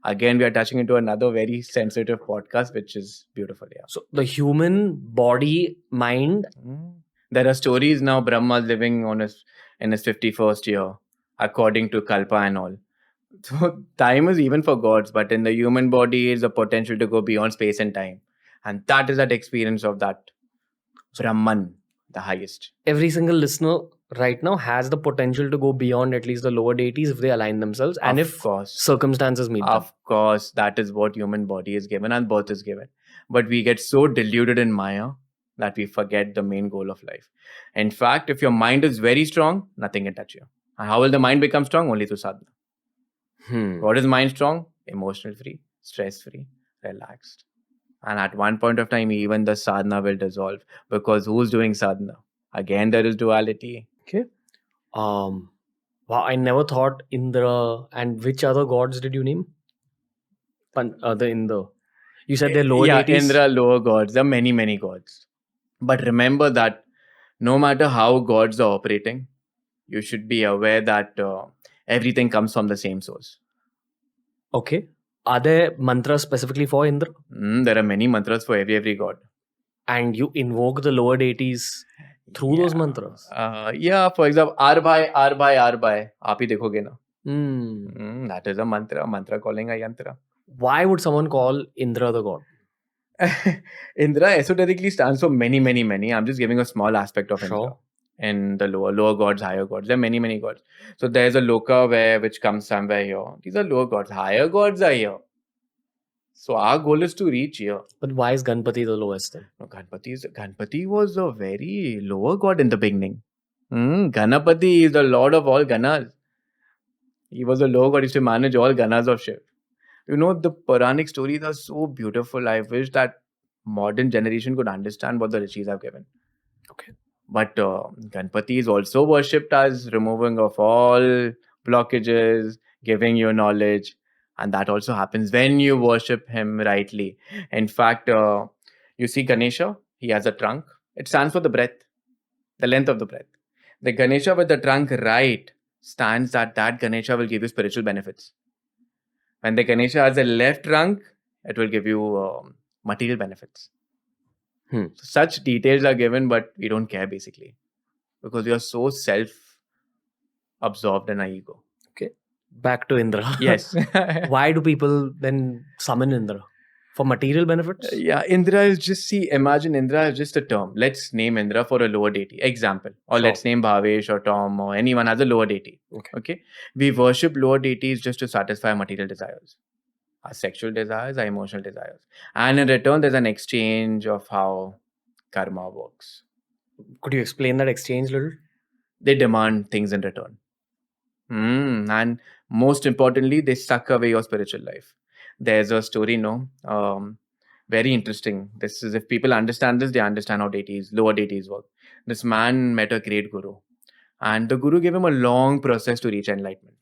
Again, we are touching into another very sensitive podcast, which is beautiful. Yeah. So the human body, mind. There are stories now. Brahma living in his 51st year, according to Kalpa and all. So time is even for gods, but in the human body is the potential to go beyond space and time. And that is that experience of that Brahman, the highest. Every single listener right now has the potential to go beyond at least the lower deities if they align themselves and Of if course. circumstances meet them. Of course, that is what human body is given and birth is given. But we get so deluded in Maya that we forget the main goal of life. In fact, if your mind is very strong, nothing can touch you. And how will the mind become strong? Only through sadhana. What is mind strong? Emotional free, stress free, relaxed. And at one point of time, even the sadhana will dissolve, because who's doing sadhana? Again, there is duality. Okay. Wow, I never thought Indra. And which other gods did you name? The Indra. You said they're lower deities. Indra, lower gods. There are many, many gods. But remember that no matter how gods are operating, you should be aware that everything comes from the same source. Okay. Are there mantras specifically for Indra? There are many mantras for every god. And you invoke the lower deities through those mantras? For example, Arbhai, aap hi dekhoge na. That is a mantra calling a yantra. Why would someone call Indra the god? Indra esoterically stands for many, many, many. I'm just giving a small aspect of Indra. And the lower gods, higher gods. There are many, many gods. So there's a loka which comes somewhere here. These are lower gods. Higher gods are here. So our goal is to reach here. But why is Ganpati the lowest then? No, Ganpati was a very lower god in the beginning. Ganapati is the lord of all ganas. He was a lower god. He used to manage all ganas of Shiv. You know, the Puranic stories are so beautiful. I wish that modern generation could understand what the Rishis have given. Okay. But Ganpati is also worshipped as removing of all blockages, giving you knowledge. And that also happens when you worship him rightly. In fact, you see Ganesha, he has a trunk. It stands for the breath, the length of the breath. The Ganesha with the trunk right stands that Ganesha will give you spiritual benefits. When the Ganesha has a left trunk, it will give you material benefits. So such details are given, but we don't care basically, because we are so self-absorbed in our ego. Okay. Back to Indra. Yes. Why do people then summon Indra? For material benefits? Indra is imagine Indra is just a term. Let's name Indra for a lower deity. Example. Or let's name Bhavesh or Tom or anyone as a lower deity. Okay. We worship lower deities just to satisfy material desires. Our sexual desires, our emotional desires. And in return, there's an exchange of how karma works. Could you explain that exchange a little? They demand things in return. And most importantly, they suck away your spiritual life. There's a story, very interesting. This is, if people understand this, they understand how lower deities work. This man met a great guru. And the guru gave him a long process to reach enlightenment.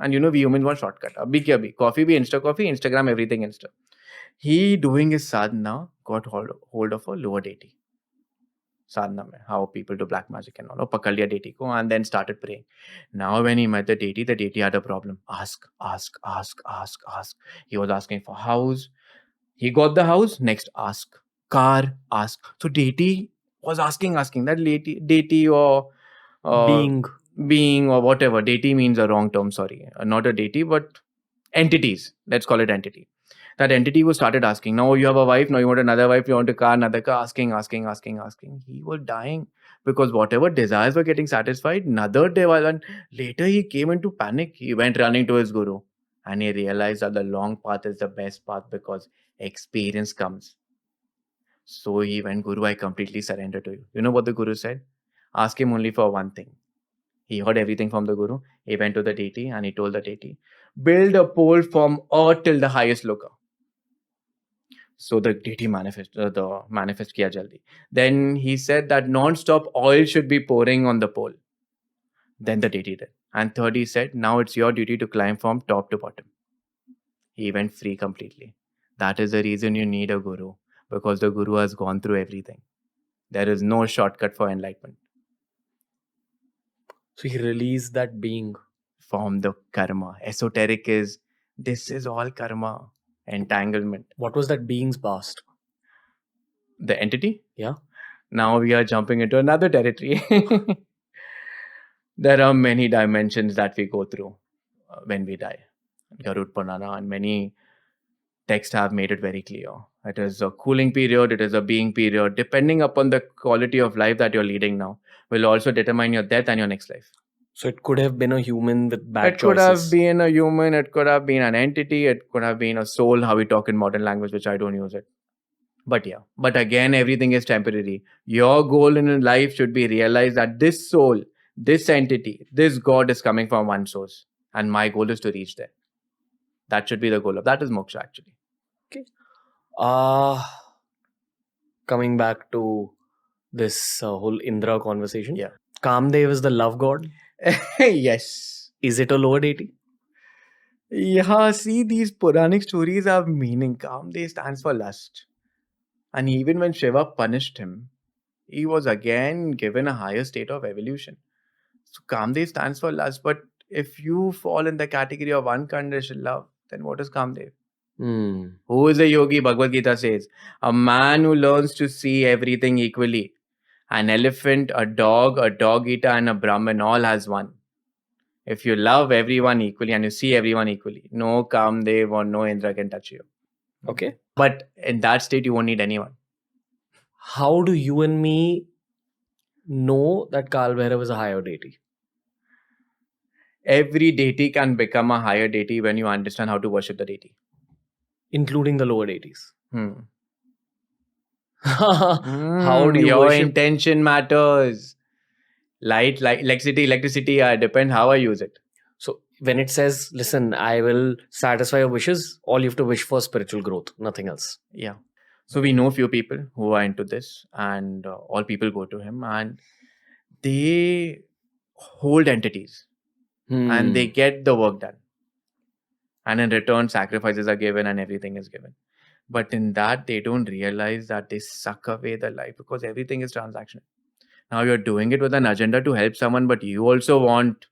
And we humans want shortcut. Abhi kya bhi? Coffee bhi Insta coffee, Instagram everything Insta. He, doing his sadhana, got hold of a lower deity. Sadhana mein, how people do black magic and all. Pakad liya deity ko and then started praying. Now when he met the deity had a problem. Ask. He was asking for house. He got the house. Next, ask. Car, ask. So deity was asking. That deity or being or whatever. Deity means a wrong term, sorry. Not a deity, but entities. Let's call it entity. That entity was started asking. Now you have a wife, now you want another wife, you want a car, another car, asking. He was dying because whatever desires were getting satisfied, another day, and later he came into panic. He went running to his guru and he realized that the long path is the best path because experience comes. So he went, Guru, I completely surrender to you. You know what the guru said? Ask him only for one thing. He heard everything from the guru. He went to the deity and he told the deity, build a pole from earth till the highest loka. So the deity manifest kiya jaldi. Then he said that non-stop oil should be pouring on the pole. Then the deity did. And third, he said, now it's your duty to climb from top to bottom. He went free completely. That is the reason you need a guru, because the guru has gone through everything. There is no shortcut for enlightenment. So he released that being from the karma. Esoteric is, this is all karma. Entanglement. What was that being's past? The entity? Yeah. Now we are jumping into another territory. There are many dimensions that we go through when we die. Garud Purana, and many texts have made it very clear. It is a cooling period, it is a being period. Depending upon the quality of life that you're leading now, will also determine your death and your next life. So it could have been a human with bad It could have choices. been a human, it could have been an entity, it could have been a soul, how we talk in modern language, which I don't use it. But yeah, but again, everything is temporary. Your goal in life should be realize that this soul, this entity, this God is coming from one source. And my goal is to reach there. That should be the goal of that is moksha actually. Okay. Coming back to this whole Indra conversation. Yeah. Kamdev is the love god. Yes. Is it a lower deity? Yeah, see, these Puranic stories have meaning. Kamdev stands for lust. And even when Shiva punished him, he was again given a higher state of evolution. So Kamdev stands for lust. But if you fall in the category of unconditional love, then what is Kamdev? Who is a yogi? Bhagavad Gita says, a man who learns to see everything equally. An elephant, a dog eater, and a Brahmin all has one. If you love everyone equally and you see everyone equally, no Kamdev or no Indra can touch you. Okay. But in that state, you won't need anyone. How do you and me know that Kaal Bhairav is a higher deity? Every deity can become a higher deity when you understand how to worship the deity. Including the lower deities. How do you your worship? Intention matters. Light, electricity, depend how I use it. So when it says, listen, I will satisfy your wishes, all you have to wish for spiritual growth, nothing else. Yeah. So we know few people who are into this, and all people go to him and they hold entities and they get the work done. And in return, sacrifices are given and everything is given. But in that, they don't realize that they suck away the life because everything is transactional. Now you're doing it with an agenda to help someone, but you also want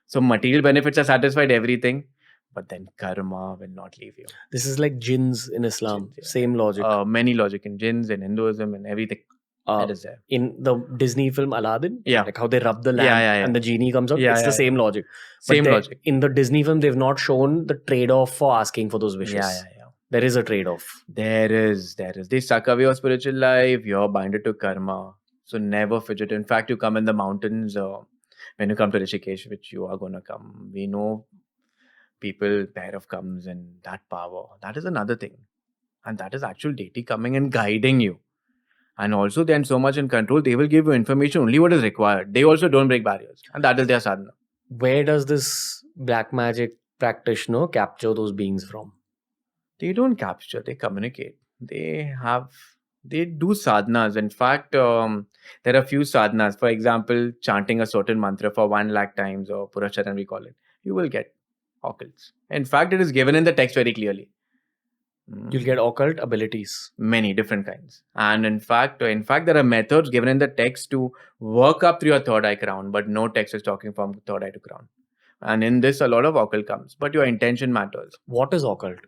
some material benefits are satisfied, everything. But then karma will not leave you. This is like jinns in Islam. Jinns, yeah. Same logic. Many logic in jinns, in Hinduism, and everything. That is there. In the Disney film Aladdin, Yeah. like how they rub the lamp and the genie comes out, it's the same logic. Same logic. In the Disney film, they've not shown the trade-off for asking for those wishes. Yeah. There is a trade-off. There is. They suck away your spiritual life. You're binded to karma. So never fidget. In fact, you come in the mountains when you come to Rishikesh, which you are going to come. We know people, Bhairav comes in that power. That is another thing. And that is actual deity coming and guiding you. And also they're so much in control, they will give you information only what is required. They also don't break barriers. And that is their sadhana. Where does this black magic practitioner capture those beings from? They don't capture, they communicate. They do sadhanas. In fact, there are a few sadhanas. For example, chanting a certain mantra for 1 lakh times, or Puracharan we call it. You will get occults. In fact, it is given in the text very clearly. You'll get occult abilities. Many different kinds. And in fact, there are methods given in the text to work up through your third eye crown, but no text is talking from third eye to crown. And in this, a lot of occult comes, but your intention matters. What is occult?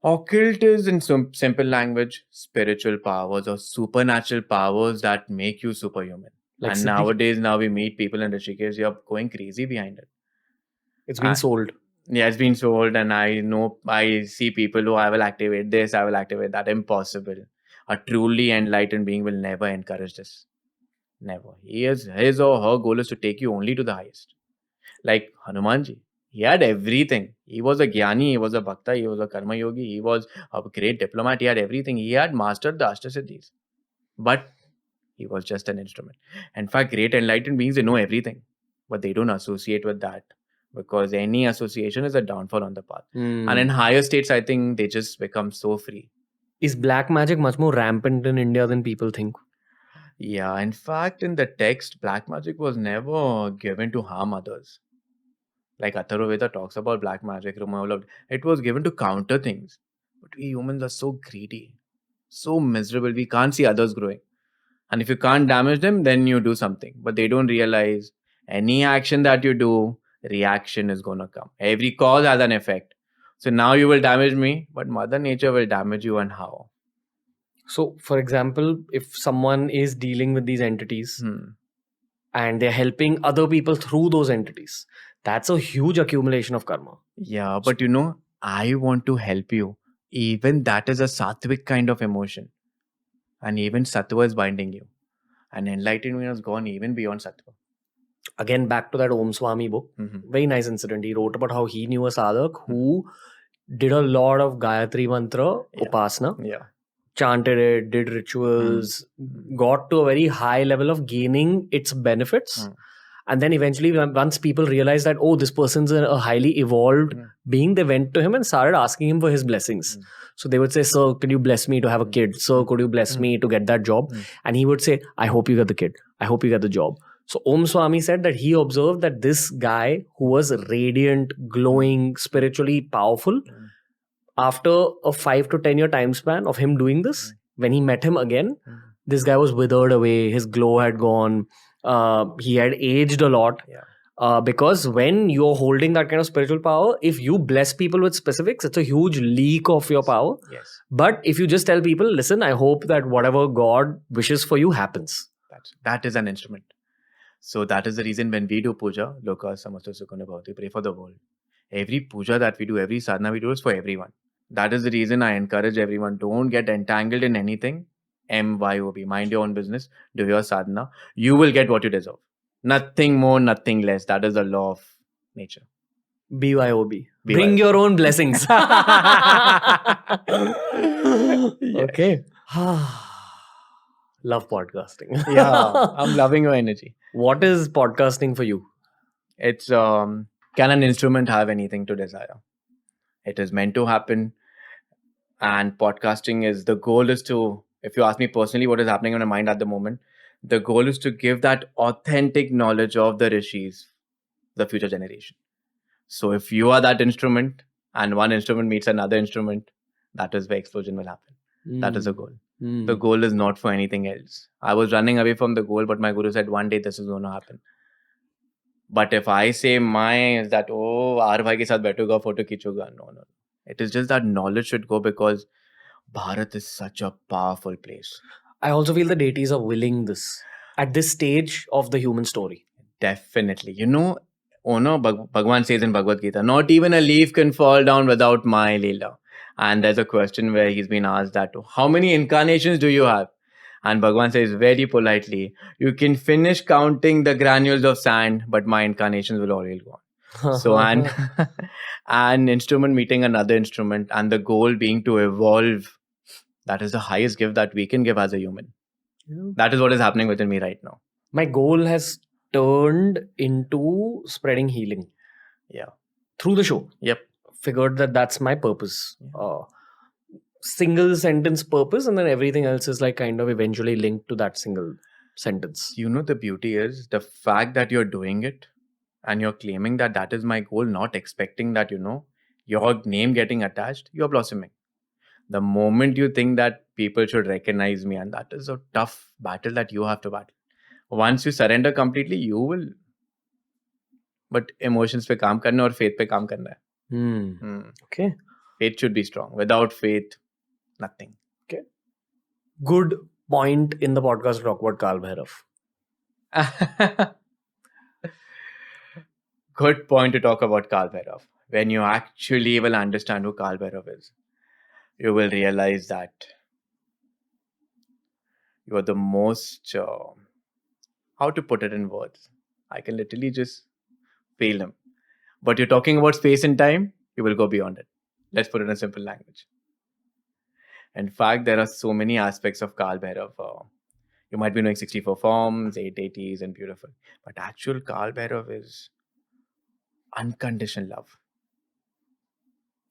Occult is, in simple language, spiritual powers or supernatural powers that make you superhuman. Like and nowadays, now we meet people in Rishikesh, you're going crazy behind it. It's been sold. Yeah, it's been sold, and I see people who I will activate this, I will activate that. Impossible. A truly enlightened being will never encourage this. Never. His or her goal is to take you only to the highest. Like Hanumanji. He had everything. He was a Jnani, he was a Bhakta, he was a Karma Yogi, he was a great diplomat, he had everything. He had mastered the Ashtasiddhis. But he was just an instrument. In fact, great enlightened beings, they know everything. But they don't associate with that. Because any association is a downfall on the path. And in higher states, I think they just become so free. Is black magic much more rampant in India than people think? Yeah, in fact, in the text, black magic was never given to harm others. Like Atharva Veda talks about black magic, it was given to counter things. But we humans are so greedy, so miserable, we can't see others growing. And if you can't damage them, then you do something. But they don't realize any action that you do, reaction is going to come. Every cause has an effect. So now you will damage me, but Mother Nature will damage you, and how? So, for example, if someone is dealing with these entities and they're helping other people through those entities, That's a huge accumulation of karma. Yeah, but you know, I want to help you. Even that is a sattvic kind of emotion. And even sattva is binding you. And enlightenment has gone even beyond sattva. Again, back to that Om Swami book. Very nice incident. He wrote about how he knew a sadhak who did a lot of Gayatri Mantra Upasana. Yeah. Chanted it, did rituals, got to a very high level of gaining its benefits. And then eventually, once people realized that, oh, this person's a highly evolved being, they went to him and started asking him for his blessings. So they would say, sir, could you bless me to have a kid? Sir, could you bless me to get that job? And he would say, I hope you get the kid. I hope you get the job. So Om Swami said that he observed that this guy who was radiant, glowing, spiritually powerful, after a 5 to 10 year time span of him doing this, when he met him again, this guy was withered away. His glow had gone. He had aged a lot. Because when you're holding that kind of spiritual power, if you bless people with specifics, it's a huge leak of your power. Yes. But if you just tell people, listen, I hope that whatever God wishes for you happens. That is an instrument. So that is the reason when we do puja, Loka Samasta Sukhana Bhavati, pray for the world. Every puja that we do, every sadhana we do is for everyone. That is the reason I encourage everyone, don't get entangled in anything. MYOB, mind your own business, do your sadhana. You will get what you deserve. Nothing more, nothing less. That is the law of nature. BYOB. Bring your own blessings. Okay. Love podcasting. Yeah, I'm loving your energy. What is podcasting for you? It's, can an instrument have anything to desire? It is meant to happen. And podcasting is, the goal is to, if you ask me personally what is happening in my mind at the moment, the goal is to give that authentic knowledge of the Rishis, the future generation. So if you are that instrument and one instrument meets another instrument, that is where explosion will happen. That is the goal. The goal is not for anything else. I was running away from the goal, but my guru said one day this is going to happen. But if I say mine is that, oh, aar bhai ke saath baituga, photo khichuga. No. It is just that knowledge should go, because Bharat is such a powerful place. I also feel the deities are willing this at this stage of the human story. Definitely. You know, Bhagwan says in Bhagavad Gita, not even a leaf can fall down without my Leela. And there's a question where he's been asked that, how many incarnations do you have? And Bhagwan says very politely, you can finish counting the granules of sand, but my incarnations will always go on. So, and an instrument meeting another instrument, and the goal being to evolve, that is the highest gift that we can give as a human. That is what is happening within me right now. My goal has turned into spreading healing. Yeah. Through the show. Yep. Figured that that's my purpose. Single sentence purpose, and then everything else is like kind of eventually linked to that single sentence. You know, the beauty is the fact that you're doing it and you're claiming that that is my goal, not expecting that, you know, your name getting attached, you're blossoming. The moment you think that people should recognize me, and that is a tough battle that you have to battle. Once you surrender completely, you will. But emotions pe kaam karna aur faith pe kaam karna hai. Okay. Faith should be strong. Without faith, nothing. Okay. Good point in the podcast to talk about Kaal Bhairav. Good point to talk about Kaal Bhairav. When you actually will understand who Kaal Bhairav is, you will realize that you are the most, how to put it in words? I can literally just fail him. But you're talking about space and time, you will go beyond it. Let's put it in simple language. In fact, there are so many aspects of Kaal Bhairav. You might be knowing 64 forms, 8 deities, and beautiful. But actual Kaal Bhairav is unconditional love.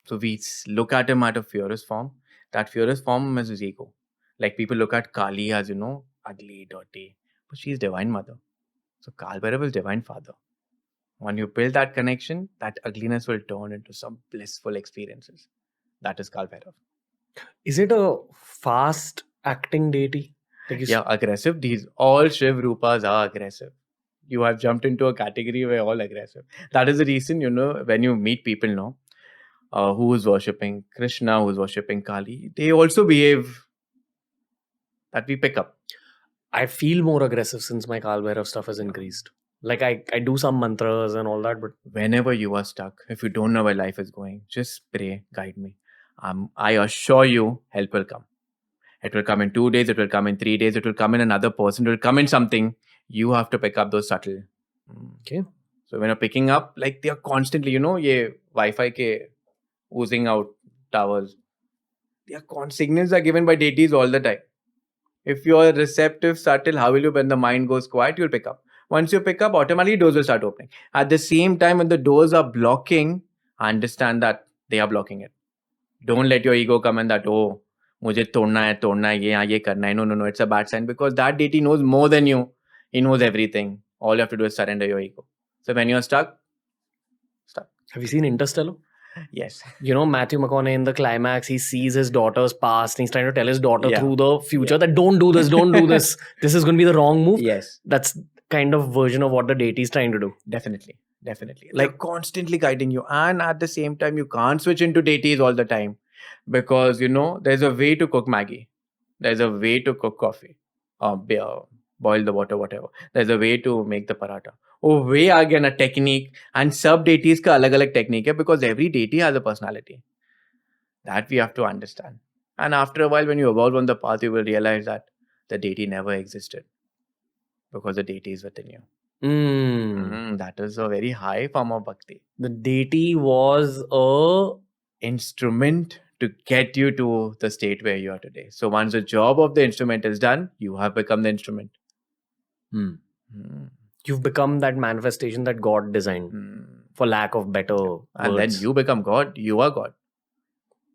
So we look at him at a furious form. That furious form is his ego. Like people look at Kali as, you know, ugly, dirty. But she is Divine Mother. So Kaal Bhairav is Divine Father. When you build that connection, that ugliness will turn into some blissful experiences. That is Kaal Bhairav. Is it a fast acting deity? Yeah, aggressive. All Shiv Rupas are aggressive. You have jumped into a category where all aggressive. That is the reason, you know, when you meet people now who is worshipping Krishna, who is worshipping Kali, they also behave that we pick up. I feel more aggressive since my Kaal Bhairav stuff has increased. Like I do some mantras and all that, but whenever you are stuck, if you don't know where life is going, just pray, guide me. I assure you, help will come. It will come in 2 days, it will come in 3 days, it will come in another person, it will come in something. You have to pick up those subtle. Okay. So when you're picking up, like they are constantly, ye Wi-Fi ke oozing out towers. Signals are given by deities all the time. If you're receptive, subtle, how will you, when the mind goes quiet, you'll pick up. Once you pick up, automatically doors will start opening. At the same time, when the doors are blocking, understand that they are blocking it. Don't let your ego come in that, oh, मुझे तोड़ना है, ये करना है. No, it's a bad sign because that deity knows more than you. He knows everything. All you have to do is surrender your ego. So when you're stuck. Have you seen Interstellar? Yes. You know, Matthew McConaughey in the climax, he sees his daughter's past and he's trying to tell his daughter through the future that don't do this, don't do this. This is going to be the wrong move. Yes. That's kind of version of what the deity is trying to do. Definitely. Like constantly guiding you. And at the same time, you can't switch into deities all the time. Because, there's a way to cook Maggie. There's a way to cook coffee. Beer, boil the water, whatever. There's a way to make the paratha. Oh, way again a technique. And sub deities ka alag technique hai because every deity has a personality. That we have to understand. And after a while, when you evolve on the path, you will realize that the deity never existed. Because the deity is within you. That is a very high form of bhakti. The deity was a instrument to get you to the state where you are today. So once the job of the instrument is done, you have become the instrument. You've become that manifestation that God designed, for lack of better words. And then you become God. You are God.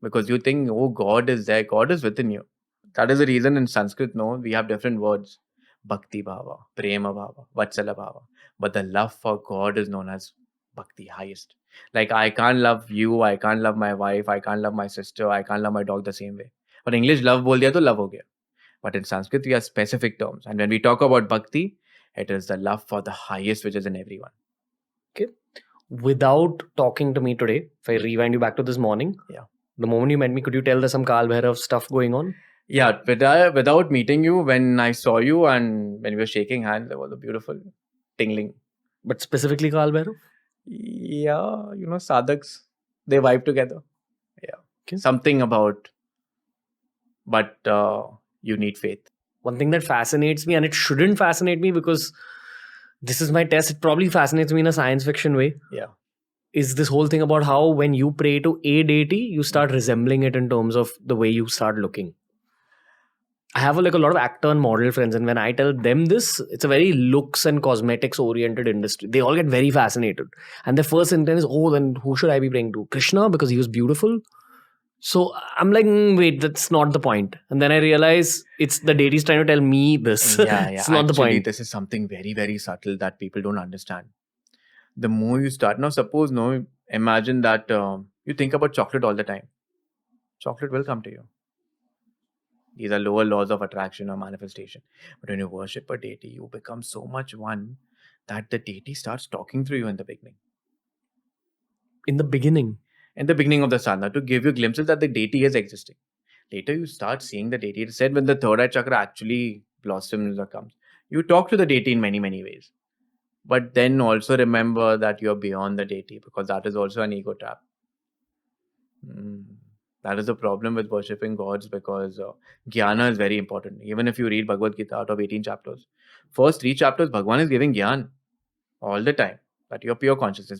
Because you think, oh, God is there. God is within you. That is the reason in Sanskrit, we have different words. Bhakti Bhava, Prema Bhava, Vatsala Bhava. But the love for God is known as Bhakti, highest. Like I can't love you, I can't love my wife, I can't love my sister, I can't love my dog the same way. But English love bol diya to love ho gaya. But in Sanskrit we have specific terms. And when we talk about Bhakti, it is the love for the highest which is in everyone. Okay. Without talking to me today, if I rewind you back to this morning, the moment you met me, could you tell there's some Kaal Bhairav stuff going on? Yeah, without meeting you, when I saw you and when we were shaking hands, there was a beautiful tingling. But specifically Kaal Bhairav? Yeah, sadhaks, they vibe together. Yeah. Okay. Something about, but you need faith. One thing that fascinates me, and it shouldn't fascinate me because this is my test, it probably fascinates me in a science fiction way. Yeah. Is this whole thing about how when you pray to a deity, you start resembling it in terms of the way you start looking. I have a lot of actor and model friends, and when I tell them this, it's a very looks and cosmetics oriented industry. They all get very fascinated. And their first intent is, oh, then who should I be praying to? Krishna, because he was beautiful. So I'm like, wait, that's not the point. And then I realize it's the deities trying to tell me this. Yeah. It's not the point. This is something very, very subtle that people don't understand. The more you start, now suppose, imagine that you think about chocolate all the time. Chocolate will come to you. These are lower laws of attraction or manifestation. But when you worship a deity, you become so much one that the deity starts talking through you in the beginning. In the beginning? In the beginning of the sadhana, to give you glimpses that the deity is existing. Later, you start seeing the deity. It said when the third eye chakra actually blossoms or comes, you talk to the deity in many, many ways. But then also remember that you're beyond the deity because that is also an ego trap. That is the problem with worshipping gods because jnana is very important. Even if you read Bhagavad Gita out of 18 chapters, first 3 chapters, Bhagwan is giving jnana all the time. That you're pure consciousness.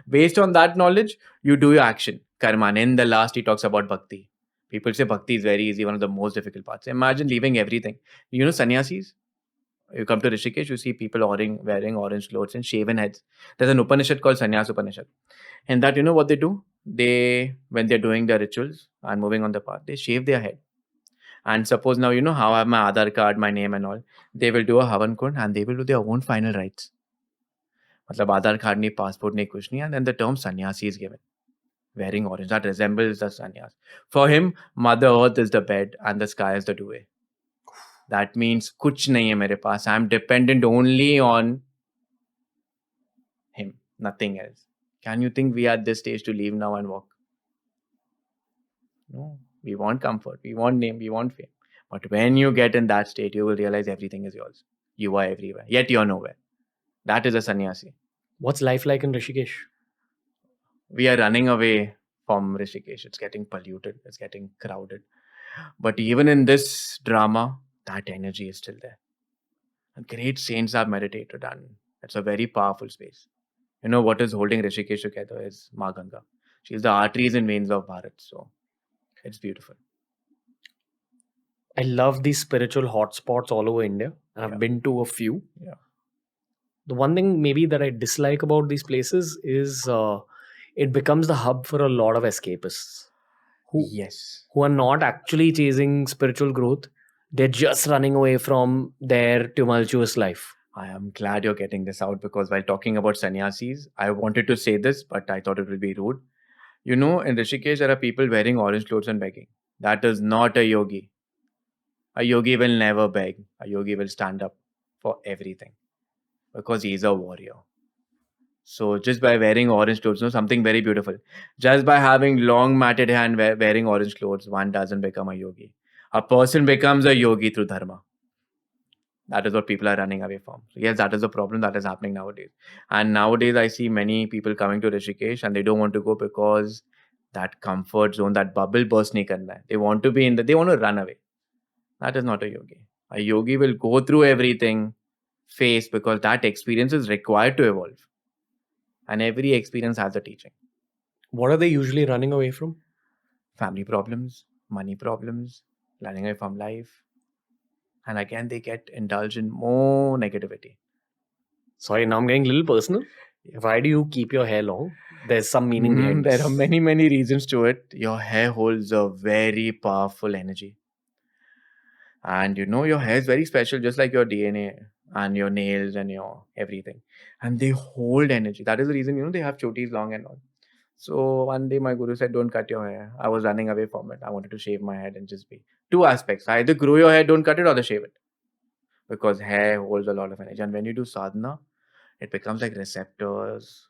Based on that knowledge, you do your action. Karma. And in the last, he talks about bhakti. People say bhakti is very easy, one of the most difficult parts. Imagine leaving everything. Sannyasis? You come to Rishikesh, you see people wearing orange clothes and shaven heads. There's an Upanishad called Sannyas Upanishad. And that, what they do? When they're doing their rituals and moving on the path, they shave their head. And suppose now, how I have my Aadhaar card, my name and all. They will do a Havan Kund and they will do their own final rites. Matlab Aadhaar card nahi, passport nahi, kuch nahi. And then the term sannyasi is given. Wearing orange. That resembles the sannyas. For him, Mother Earth is the bed and the sky is the duvet. That means kuch nahi hai mere paas. I'm dependent only on him. Nothing else. Can you think we are at this stage to leave now and walk? No. We want comfort. We want name. We want fame. But when you get in that state, you will realize everything is yours. You are everywhere. Yet you're nowhere. That is a sannyasi. What's life like in Rishikesh? We are running away from Rishikesh. It's getting polluted. It's getting crowded. But even in this drama, that energy is still there. And great saints have meditated, and it's a very powerful space. You know what is holding Rishikesh together is Ma Ganga. She's the arteries and veins of Bharat. So it's beautiful. I love these spiritual hotspots all over India, and I've Yeah. been to a few. Yeah. The one thing maybe that I dislike about these places is it becomes the hub for a lot of escapists Yes. who are not actually chasing spiritual growth. They're just running away from their tumultuous life. I am glad you're getting this out, because while talking about sannyasis, I wanted to say this, but I thought it would be rude. You know, in Rishikesh, there are people wearing orange clothes and begging. That is not a yogi. A yogi will never beg. A yogi will stand up for everything, because he is a warrior. So just by wearing orange clothes, something very beautiful. Just by having long matted hair and wearing orange clothes, one doesn't become a yogi. A person becomes a yogi through dharma. That is what people are running away from. So yes, that is the problem that is happening nowadays. And nowadays, I see many people coming to Rishikesh and they don't want to go because that comfort zone, that bubble burst nahi karna hai. They want to be in they want to run away. That is not a yogi. A yogi will go through everything, face, because that experience is required to evolve. And every experience has a teaching. What are they usually running away from? Family problems, money problems, running away from life. And again, they get indulged in more negativity. Sorry, now I'm getting a little personal. Why do you keep your hair long? There's some meaning behind There this. are many, many reasons to it. Your hair holds a very powerful energy. And you know, your hair is very special, just like your DNA and your nails and your everything. And they hold energy. That is the reason, you know, they have chotis long and all. So one day my guru said, don't cut your hair. I was running away from it. I wanted to shave my head and just be. Two aspects. Either grow your hair, don't cut it, or the shave it. Because hair holds a lot of energy. And when you do sadhana, it becomes like receptors.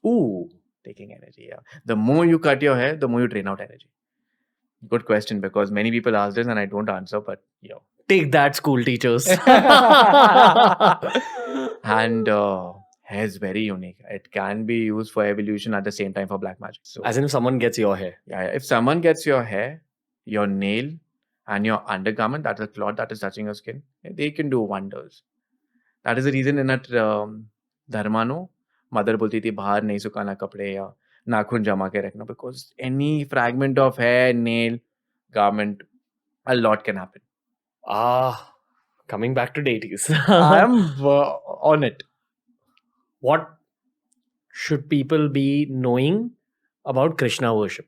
Ooh. Taking energy, yeah. The more you cut your hair, the more you drain out energy. Good question, because many people ask this and I don't answer, but yo. Take that, school teachers. And hair is very unique. It can be used for evolution at the same time for black magic. So, As in if someone gets your hair. yeah, if someone gets your hair, your nail, and your undergarment, that is a cloth that is touching your skin, they can do wonders. That is the reason in that dharma, no, mother bolti thi bahar nahi sukana kapde ya nakhun jama ke rakhna, because any fragment of hair, nail, garment, a lot can happen. Coming back to deities. I am on it. What should people be knowing about Krishna worship?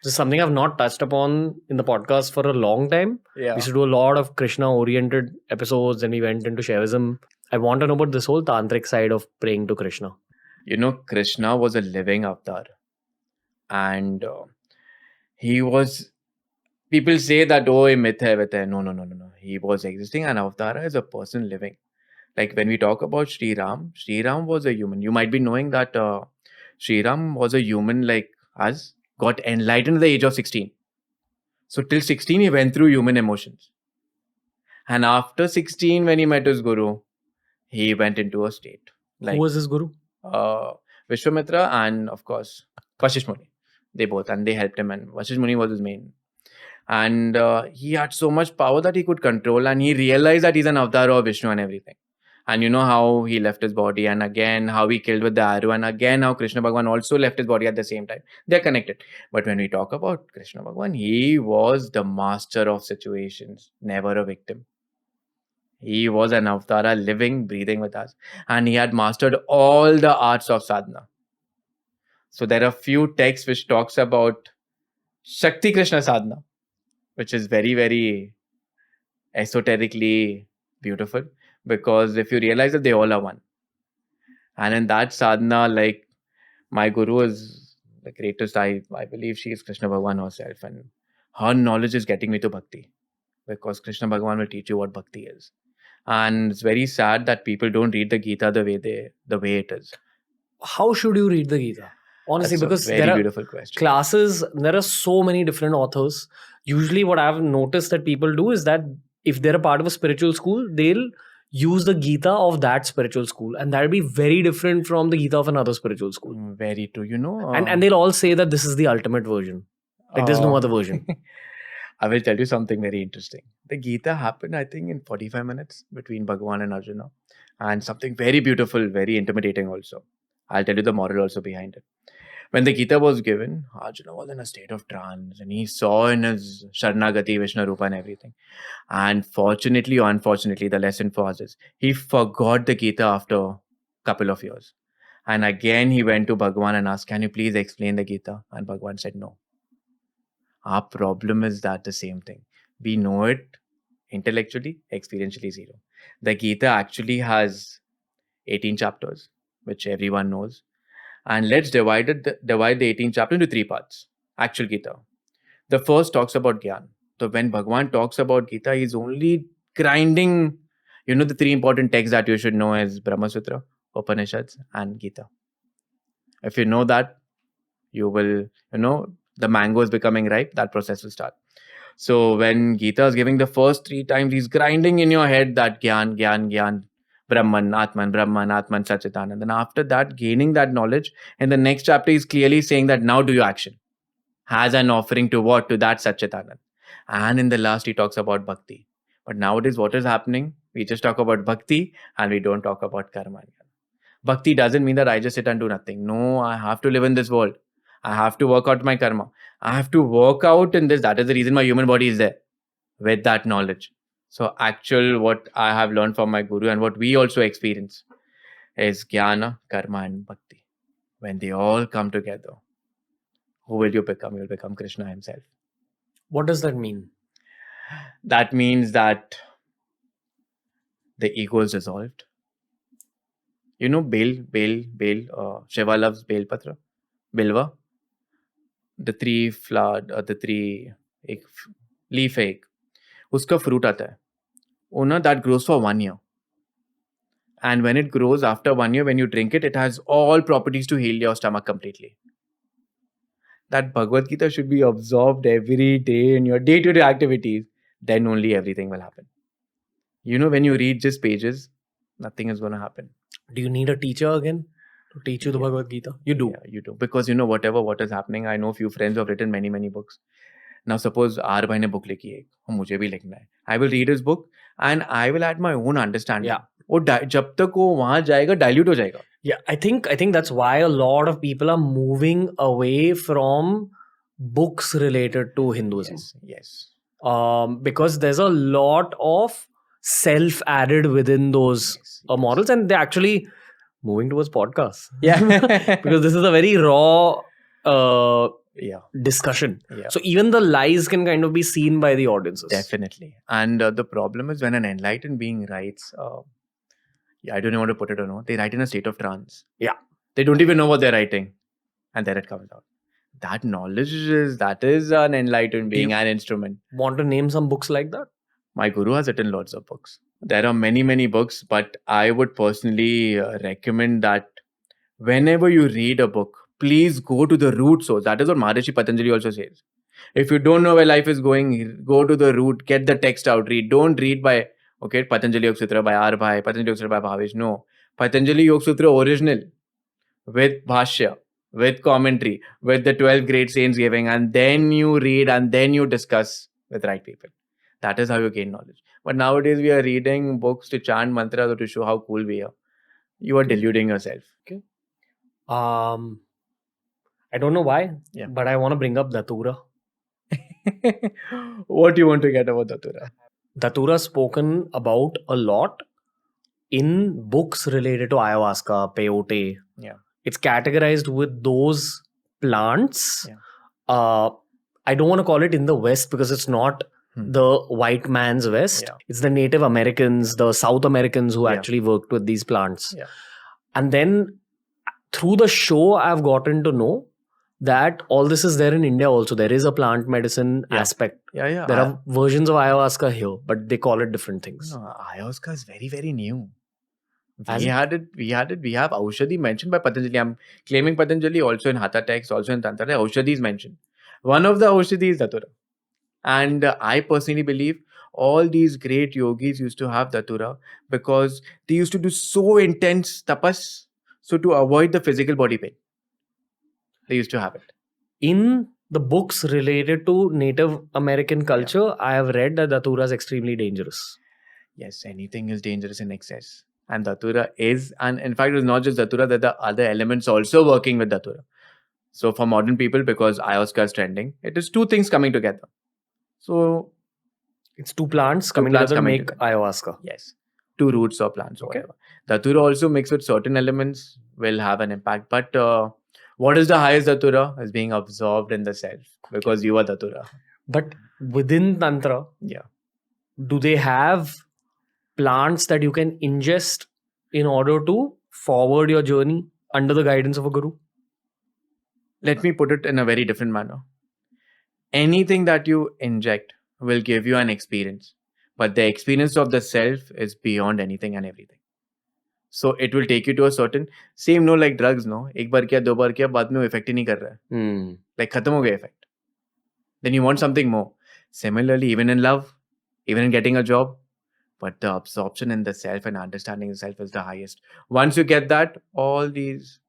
This is something I've not touched upon in the podcast for a long time. Yeah. We used to do a lot of Krishna-oriented episodes, and we went into Shaivism. I want to know about this whole tantric side of praying to Krishna. You know, Krishna was a living avatar. And he was... People say that, oh, a myth hai, myth hai. No. He was existing, and Avatara is a person living. Like when we talk about Sri Ram was a human. You might be knowing that Sri Ram was a human like us, got enlightened at the age of 16. So till 16, he went through human emotions. And after 16, when he met his guru, he went into a state. Like, who was his guru? Vishwamitra and, of course, Vashisht Muni. They both, and they helped him, and Vashisht Muni was his main. And he had so much power that he could control, and he realized that he's an avatar of Vishnu and everything. And you know how he left his body, and again how he killed with the arrow, and again how Krishna Bhagwan also left his body at the same time. They're connected. But when we talk about Krishna Bhagwan, he was the master of situations, never a victim. He was an avatara, living, breathing with us. And he had mastered all the arts of sadhana. So there are few texts which talks about Shakti Krishna sadhana, which is very, very esoterically beautiful. Because if you realize that they all are one. And in that sadhana, like my guru is the greatest, I believe she is Krishna Bhagwan herself. And her knowledge is getting me to bhakti. Because Krishna Bhagwan will teach you what bhakti is. And it's very sad that people don't read the Gita the way it is. How should you read the Gita? Honestly, That's because a very there are beautiful question. classes, there are so many different authors. Usually what I've noticed that people do is that if they're a part of a spiritual school, they'll use the Gita of that spiritual school, and that'll be very different from the Gita of another spiritual school. Very true. And they'll all say that this is the ultimate version. Like there's no other version. I will tell you something very interesting. The Gita happened, I think, in 45 minutes between Bhagwan and Arjuna. And something very beautiful, very intimidating also. I'll tell you the moral also behind it. When the Gita was given, Arjuna was in a state of trance and he saw in his Sharanagati, Vishnu Rupa and everything. And fortunately or unfortunately, the lesson for us is he forgot the Gita after a couple of years. And again, he went to Bhagwan and asked, can you please explain the Gita? And Bhagwan said, no. Our problem is that the same thing. We know it intellectually, experientially zero. The Gita actually has 18 chapters, which everyone knows. And let's divide the 18 chapter into 3 parts. Actual Gita. The first talks about Gyan. So when Bhagwan talks about Gita, he's only grinding, the 3 important texts that you should know is Brahma Sutra, Upanishads, and Gita. If you know that, you will, the mango is becoming ripe, that process will start. So when Gita is giving the first 3 times, he's grinding in your head that Gyan, Gyan, Gyan, Brahman, Atman, Satchitanand. And after that, gaining that knowledge, in the next chapter, he's clearly saying that now do your action. As an offering to what? To that Satchitanand. And in the last, he talks about Bhakti. But nowadays, what is happening? We just talk about Bhakti and we don't talk about Karma. Bhakti doesn't mean that I just sit and do nothing. No, I have to live in this world. I have to work out my karma. I have to work out in this. That is the reason my human body is there with that knowledge. So what I have learned from my guru and what we also experience is Jnana, Karma and Bhakti. When they all come together, who will you become? You will become Krishna himself. What does that mean? That means that the ego is dissolved. Bale, Shiva loves Bale Patra, Bilva. The 3 flower, the 3 leaf egg, uska fruit aata hai. That grows for 1 year. And when it grows after 1 year, when you drink it, it has all properties to heal your stomach completely. That Bhagavad Gita should be absorbed every day in your day-to-day activities. Then only everything will happen. When you read just pages, nothing is going to happen. Do you need a teacher again to teach you the Bhagavad Gita? You do. Yeah, you do. Because what is happening, I know few friends who have written many, many books. Now suppose R bhai ne book likhi hai, mujhe bhi likhna hai. I will read his book and I will add my own understanding. Yeah. Jab tak wo wahan jayega, dilute ho jayega. Yeah, I think that's why a lot of people are moving away from books related to Hinduism. Yes. Because there's a lot of self added within those models, and they're actually moving towards podcasts. Yeah. Because this is a very raw discussion. Yeah. So even the lies can kind of be seen by the audiences. Definitely. And the problem is when an enlightened being writes, I don't know how to put it or not, they write in a state of trance. Yeah. They don't even know what they're writing. And then it comes out. That knowledge that is an enlightened being, an instrument. Want to name some books like that? My guru has written lots of books. There are many, many books, but I would personally recommend that whenever you read a book, please go to the root source. That is what Maharishi Patanjali also says. If you don't know where life is going, go to the root, get the text out, read. Don't read by, Patanjali Yoga Sutra by R. Bhai, Patanjali Yoga Sutra by Bhavesh. No. Patanjali Yoga Sutra original with Bhashya, with commentary, with the 12 great saints giving, and then you read and then you discuss with right people. That is how you gain knowledge. But nowadays we are reading books to chant mantras or to show how cool we are. You are deluding yourself. Okay. I don't know why, but I want to bring up Datura. What do you want to get about Datura? Datura is spoken about a lot in books related to ayahuasca, peyote. Yeah. It's categorized with those plants. Yeah. I don't want to call it in the West because it's not the white man's West. Yeah. It's the Native Americans, the South Americans who actually worked with these plants. Yeah. And then through the show, I've gotten to know that all this is there in India also. There is a plant medicine aspect. Yeah. There are versions of ayahuasca here, but they call it different things. No, ayahuasca is very, very new. We have Aushadhi mentioned by Patanjali. I'm claiming Patanjali also in Hatha text, also in Tantra. Aushadhi is mentioned. One of the Aushadhi is Datura. And I personally believe All these great yogis used to have datura because they used to do so intense tapas. So to avoid the physical body pain, they used to have it. In the books related to Native American culture, I have read that datura is extremely dangerous. Yes, anything is dangerous in excess. And datura is, and in fact, it's not just datura, there are other elements also working with datura. So for modern people, because ayahuasca is trending, it is two things coming together. So it's two plants coming together to make ayahuasca. Yes, two roots or plants or whatever. Datura also mixed with certain elements will have an impact. But what is the highest datura is being absorbed in the self because you are datura. But within Tantra, do they have plants that you can ingest in order to forward your journey under the guidance of a guru? Let me put it in a very different manner. Anything that you inject will give you an experience, but the experience of the self is beyond anything and everything. So it will take you to a certain same, no, like drugs, no, एक बार किया, दो बार किया, बाद में वो effect ही नहीं कर रहा है. Like खत्म हो गया effect. Then you want something more. Similarly, even in love, even in getting a job, but the absorption in the self and understanding the self is the highest. Once you get that, all these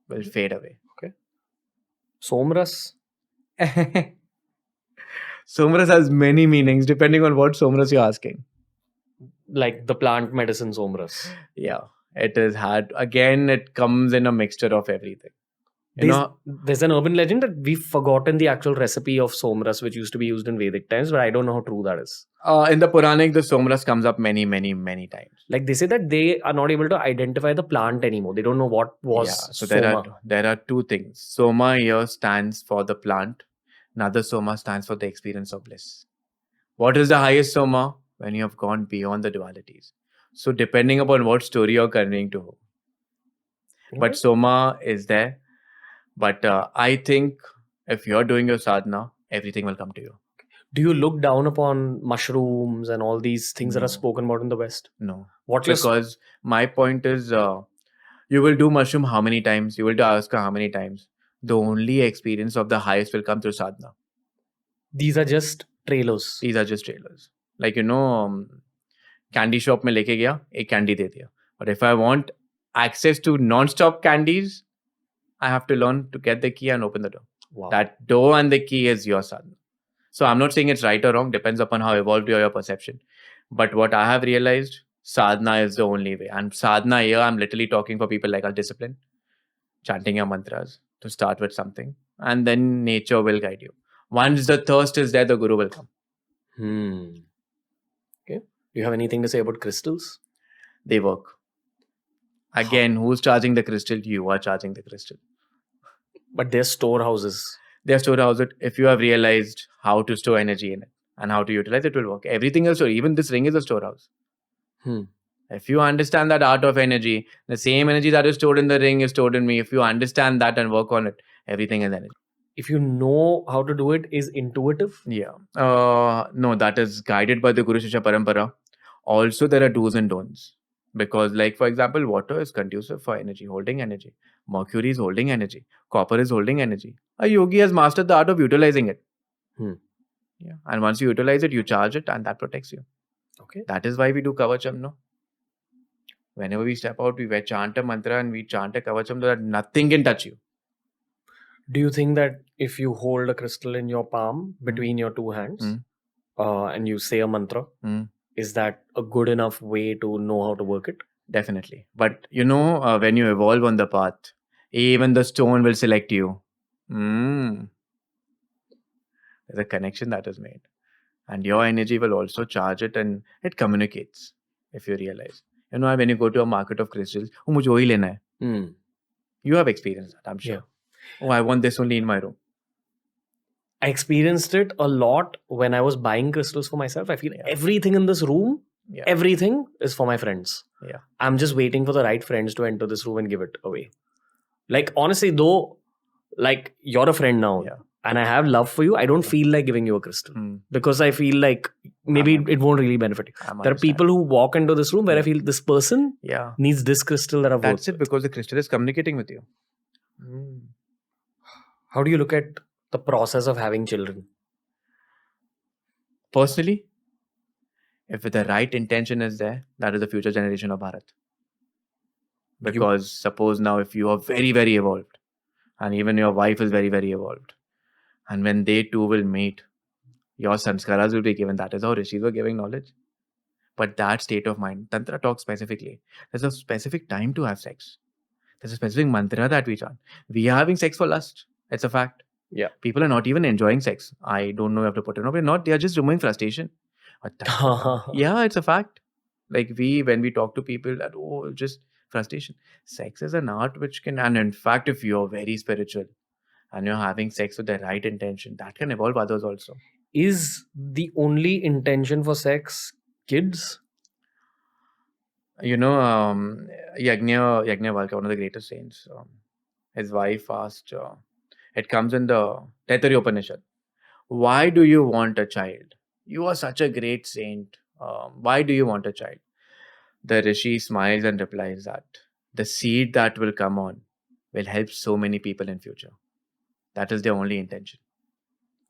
will fade away. Okay. Somras. Somras has many meanings depending on what somras you're asking. Like the plant medicine somras. Yeah, it is hard. Again, it comes in a mixture of everything. There's an urban legend that we've forgotten the actual recipe of somras, which used to be used in Vedic times, but I don't know how true that is. In the Puranic, the somras comes up many times. Like they say that they are not able to identify the plant anymore. They don't know what was so soma. There are two things. Soma here stands for the plant. Another soma stands for the experience of bliss. What is the highest soma? When you have gone beyond the dualities. So depending upon what story you're conveying to whom. Okay. But soma is there. But I think if you're doing your sadhana, everything will come to you. Do you look down upon mushrooms and all these things that are spoken about in the West? No. Because my point is, you will do mushroom how many times? You will do ayahuasca how many times? The only experience of the highest will come through sadhana. These are just trailers. These are just trailers. Like, candy shop mein leke gaya, ek candy de diya. But if I want access to non-stop candies, I have to learn to get the key and open the door. Wow. That door and the key is your sadhana. So I'm not saying it's right or wrong, depends upon how evolved your perception. But what I have realized, sadhana is the only way. And sadhana here, I'm literally talking for people like our discipline, chanting your mantras to start with something. And then nature will guide you. Once the thirst is there, the guru will come. Okay. Do you have anything to say about crystals? They work. Again, who's charging the crystal? You are charging the crystal. But they're storehouses. They're storehouses. If you have realized how to store energy in it and how to utilize it, will work. Everything else, even this ring is a storehouse. If you understand that art of energy, the same energy that is stored in the ring is stored in me. If you understand that and work on it, everything is energy. If you know how to do it, is intuitive? Yeah. No, that is guided by the Guru Shishya Parampara. Also, there are do's and don'ts. Because, like, for example, water is conducive for energy, holding energy. Mercury is holding energy. Copper is holding energy. A yogi has mastered the art of utilizing it. Yeah. And once you utilize it, you charge it and that protects you. Okay. That is why we do Kavacham, no? Whenever we step out, we chant a mantra and we chant a Kavacham so that nothing can touch you. Do you think that if you hold a crystal in your palm between your two hands and you say a mantra, is that a good enough way to know how to work it? Definitely. But when you evolve on the path, even the stone will select you. There's a connection that is made. And your energy will also charge it and it communicates, if you realize. When you go to a market of crystals, mujhe wahi lena hai. You have experienced that, I'm sure. Yeah. I want this only in my room. I experienced it a lot when I was buying crystals for myself. I feel everything in this room, everything is for my friends. Yeah. I'm just waiting for the right friends to enter this room and give it away. Like, honestly, though, like, you're a friend now and I have love for you, I don't feel like giving you a crystal because I feel like maybe it won't really benefit you. There are people who walk into this room where I feel this person needs this crystal that I've That's it, because the crystal is communicating with you. How do you look at the process of having children? Personally, If the right intention is there, that is the future generation of Bharat. Because suppose now if you are very, very evolved, and even your wife is very, very evolved, and when they two will meet, your sanskaras will be given. That is how Rishis were giving knowledge. But that state of mind, Tantra talks specifically. There's a specific time to have sex. There's a specific mantra that we chant. We are having sex for lust. It's a fact. Yeah. People are not even enjoying sex. I don't know how to put it. No, we're not. They are just removing frustration. Yeah, it's a fact. Like when we talk to people that, just frustration. Sex is an art which can, and in fact, if you're very spiritual and you're having sex with the right intention, that can evolve others also. Is the only intention for sex kids? Yajna Valkya, one of the greatest saints, his wife asked, it comes in the Taittiriya Upanishad, why do you want a child? You are such a great saint. Why do you want a child? The Rishi smiles and replies that the seed that will come on will help so many people in future. That is their only intention.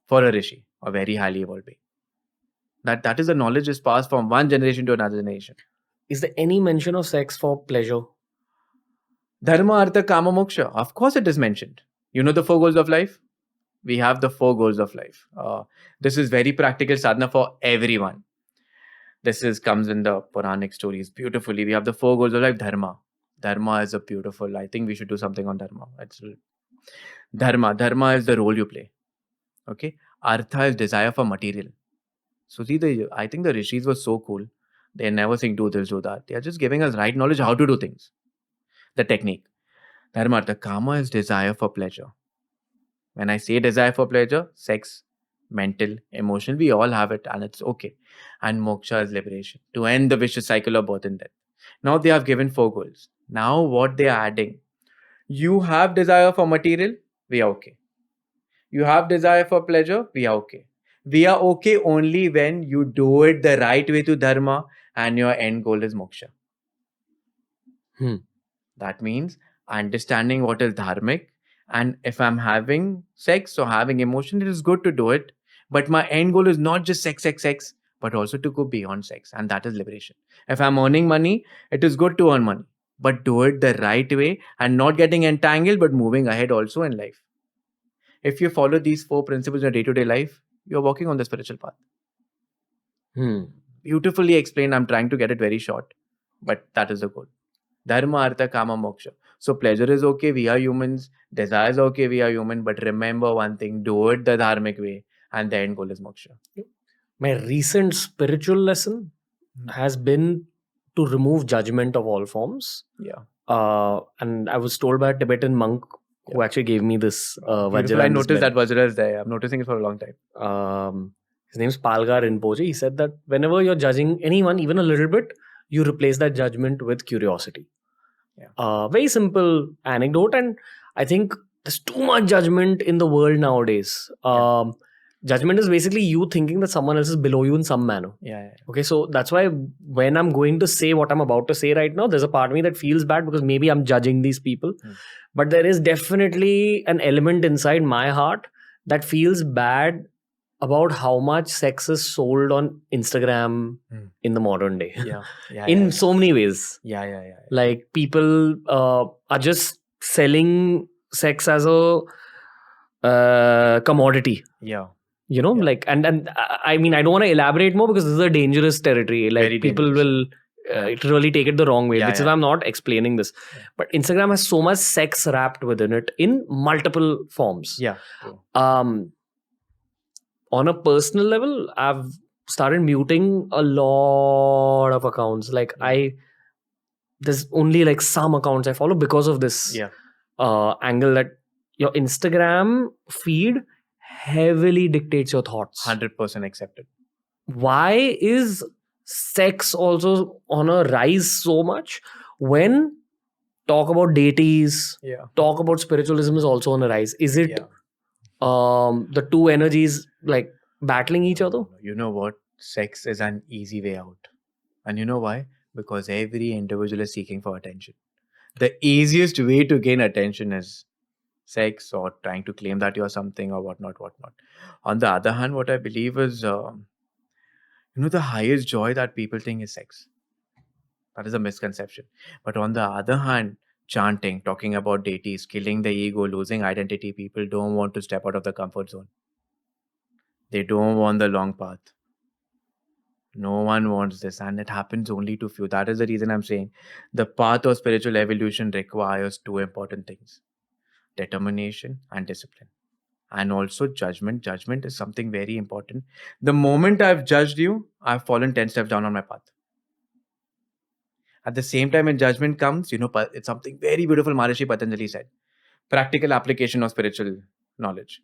For a Rishi, a very highly evolved being. That is the knowledge is passed from one generation to another generation. Is there any mention of sex for pleasure? Dharma, Artha, Kama, Moksha. Of course it is mentioned. You know the 4 goals of life? We have the 4 goals of life. This is very practical sadhana for everyone. This comes in the Puranic stories beautifully. We have the 4 goals of life. Dharma. Dharma is a beautiful. I think we should do something on Dharma. Dharma. Dharma is the role you play. Okay. Artha is desire for material. So see, I think the Rishis were so cool. They never think do this, do that. They are just giving us right knowledge how to do things. The technique. Dharma. The Kama is desire for pleasure. When I say desire for pleasure, sex, mental, emotional, we all have it and it's okay. And moksha is liberation, to end the vicious cycle of birth and death. Now they have given 4 goals. Now what they are adding, you have desire for material, we are okay. You have desire for pleasure, we are okay. We are okay only when you do it the right way to dharma and your end goal is moksha. That means understanding what is dharmic. And if I'm having sex or having emotion, it is good to do it. But my end goal is not just sex, but also to go beyond sex. And that is liberation. If I'm earning money, it is good to earn money. But do it the right way and not getting entangled, but moving ahead also in life. If you follow these 4 principles in your day-to-day life, you're walking on the spiritual path. Beautifully explained. I'm trying to get it very short. But that is the goal. Dharma, Artha, Kama, Moksha. So pleasure is okay, we are humans. Desire is okay, we are human. But remember one thing, do it the dharmic way. And the end goal is moksha. My recent spiritual lesson has been to remove judgment of all forms. Yeah. And I was told by a Tibetan monk who actually gave me this Vajra. I noticed that Vajra is there. I'm noticing it for a long time. His name is Palgar Rinpoche. He said that whenever you're judging anyone, even a little bit, you replace that judgment with curiosity. Yeah. Very simple anecdote, and I think there's too much judgment in the world nowadays. Judgment is basically you thinking that someone else is below you in some manner. Yeah. Okay, so that's why when I'm going to say what I'm about to say right now, there's a part of me that feels bad because maybe I'm judging these people. But there is definitely an element inside my heart that feels bad about how much sex is sold on Instagram in the modern day. In so many ways. Like people are just selling sex as a commodity. Like, and I mean, I don't want to elaborate more because this is a dangerous territory. Like very people will really take it the wrong way. Which is why I'm not explaining this. But Instagram has so much sex wrapped within it in multiple forms. On a personal level, I've started muting a lot of accounts. Like there's only like some accounts I follow because of this angle that your Instagram feed heavily dictates your thoughts. 100% accepted. Why is sex also on a rise so much when talk about deities, talk about spiritualism is also on a rise? Is it the two energies like battling each other? You know what? Sex is an easy way out. And you know why? Because every individual is seeking for attention. The easiest way to gain attention is sex or trying to claim that you're something or whatnot. On the other hand, what I believe is The highest joy that people think is sex. That is a misconception. But on the other hand, chanting, talking about deities, killing the ego, losing identity, people don't want to step out of the comfort zone. They don't want the long path. No one wants this, and it happens only to few. That is the reason I'm saying the path of spiritual evolution requires two important things: determination and discipline. And also judgment. Judgment is something very important. The moment I've judged you, I've fallen 10 steps down on my path. At the same time, when judgment comes, it's something very beautiful Maharishi Patanjali said. Practical application of spiritual knowledge.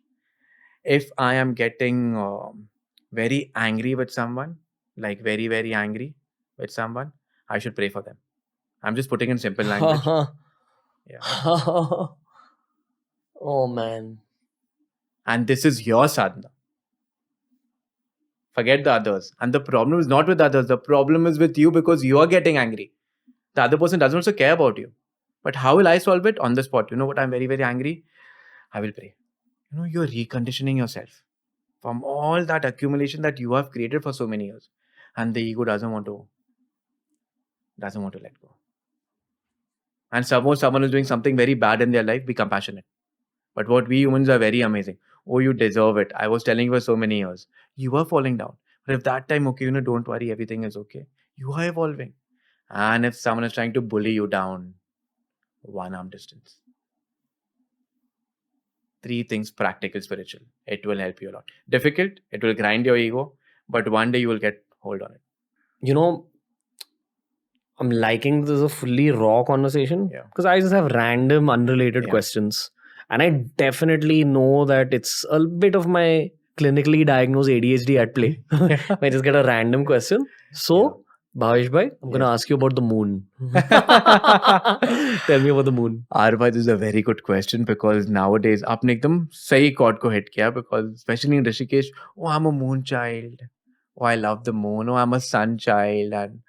If I am getting very angry with someone, like very, very angry with someone, I should pray for them. I'm just putting in simple language. Yeah. Oh, man. And this is your sadhana. Forget the others. And the problem is not with others. The problem is with you because you are getting angry. The other person doesn't also care about you. But how will I solve it? On the spot. You know what? I'm very, very angry. I will pray. You're reconditioning yourself from all that accumulation that you have created for so many years. And the ego doesn't want to let go. And suppose someone is doing something very bad in their life, be compassionate. But what we humans are very amazing. Oh, you deserve it. I was telling you for so many years. You are falling down. But if that time, okay, don't worry, everything is okay. You are evolving. And if someone is trying to bully you down, 1 arm distance. 3 things, practical, spiritual. It will help you a lot. Difficult, it will grind your ego. But one day you will get hold on it. I'm liking this a fully raw conversation because I just have random unrelated questions. And I definitely know that it's a bit of my clinically diagnosed ADHD at play. I just get a random question. So, Bhavesh bhai, I'm going to ask you about the moon. Tell me about the moon. Arva, this is a very good question because nowadays, aapne ekdam sahi chord ko hit kiya because especially in Rishikesh, oh, I'm a moon child. Oh, I love the moon. Oh, I'm a sun child. And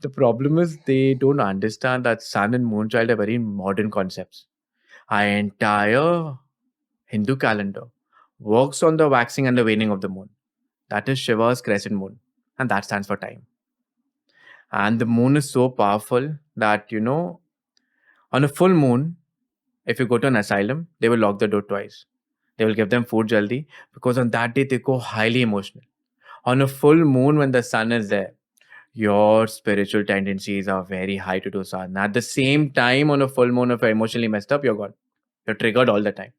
the problem is they don't understand that sun and moon child are very modern concepts. Our entire Hindu calendar works on the waxing and the waning of the moon. That is Shiva's crescent moon. And that stands for time. And the moon is so powerful that, on a full moon, if you go to an asylum, they will lock the door twice. They will give them food jaldi because on that day they go highly emotional. On a full moon, when the sun is there, your spiritual tendencies are very high to do sadhana. At the same time, on a full moon, if you're emotionally messed up, you're gone. You're triggered all the time.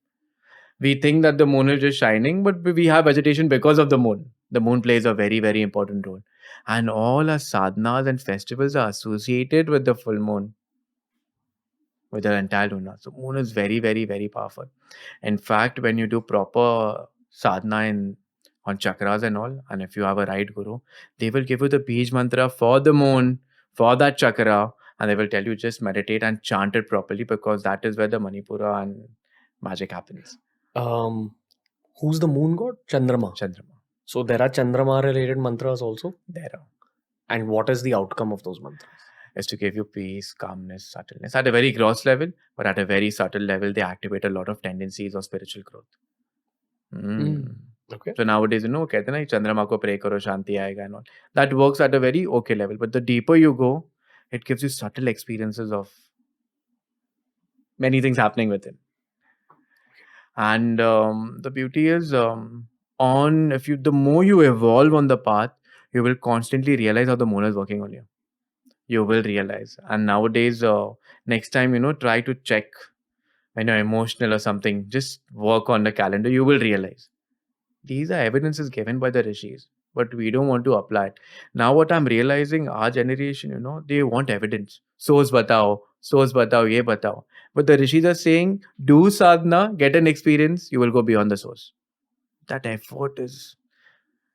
We think that the moon is just shining, but we have vegetation because of the moon. The moon plays a very, very important role. And all our sadhanas and festivals are associated with the full moon, with the entire lunar. So moon is very, very, very powerful. In fact, when you do proper sadhana on chakras and all, and if you have a right guru, they will give you the Bij mantra for the moon, for that chakra, and they will tell you just meditate and chant it properly because that is where the Manipura and magic happens. Who's the moon god? Chandrama. So there are Chandrama related mantras also? There are. And what is the outcome of those mantras? Is to give you peace, calmness, subtleness at a very gross level, but at a very subtle level, they activate a lot of tendencies of spiritual growth. Okay. So nowadays, कहते हैं ना चंद्रमा को pray करो शांति आएगा and all. That works at a very okay level, but the deeper you go, it gives you subtle experiences of many things happening within. And the beauty is, the more you evolve on the path, you will constantly realize how the moon is working on you. You will realize. And nowadays, next time, try to check when you're emotional or something, just work on the calendar, you will realize. These are evidences given by the Rishis, but we don't want to apply it. Now what I'm realizing, our generation, they want evidence. Source batao, ye batao. But the Rishis are saying, do sadhana, get an experience, you will go beyond the source. That effort,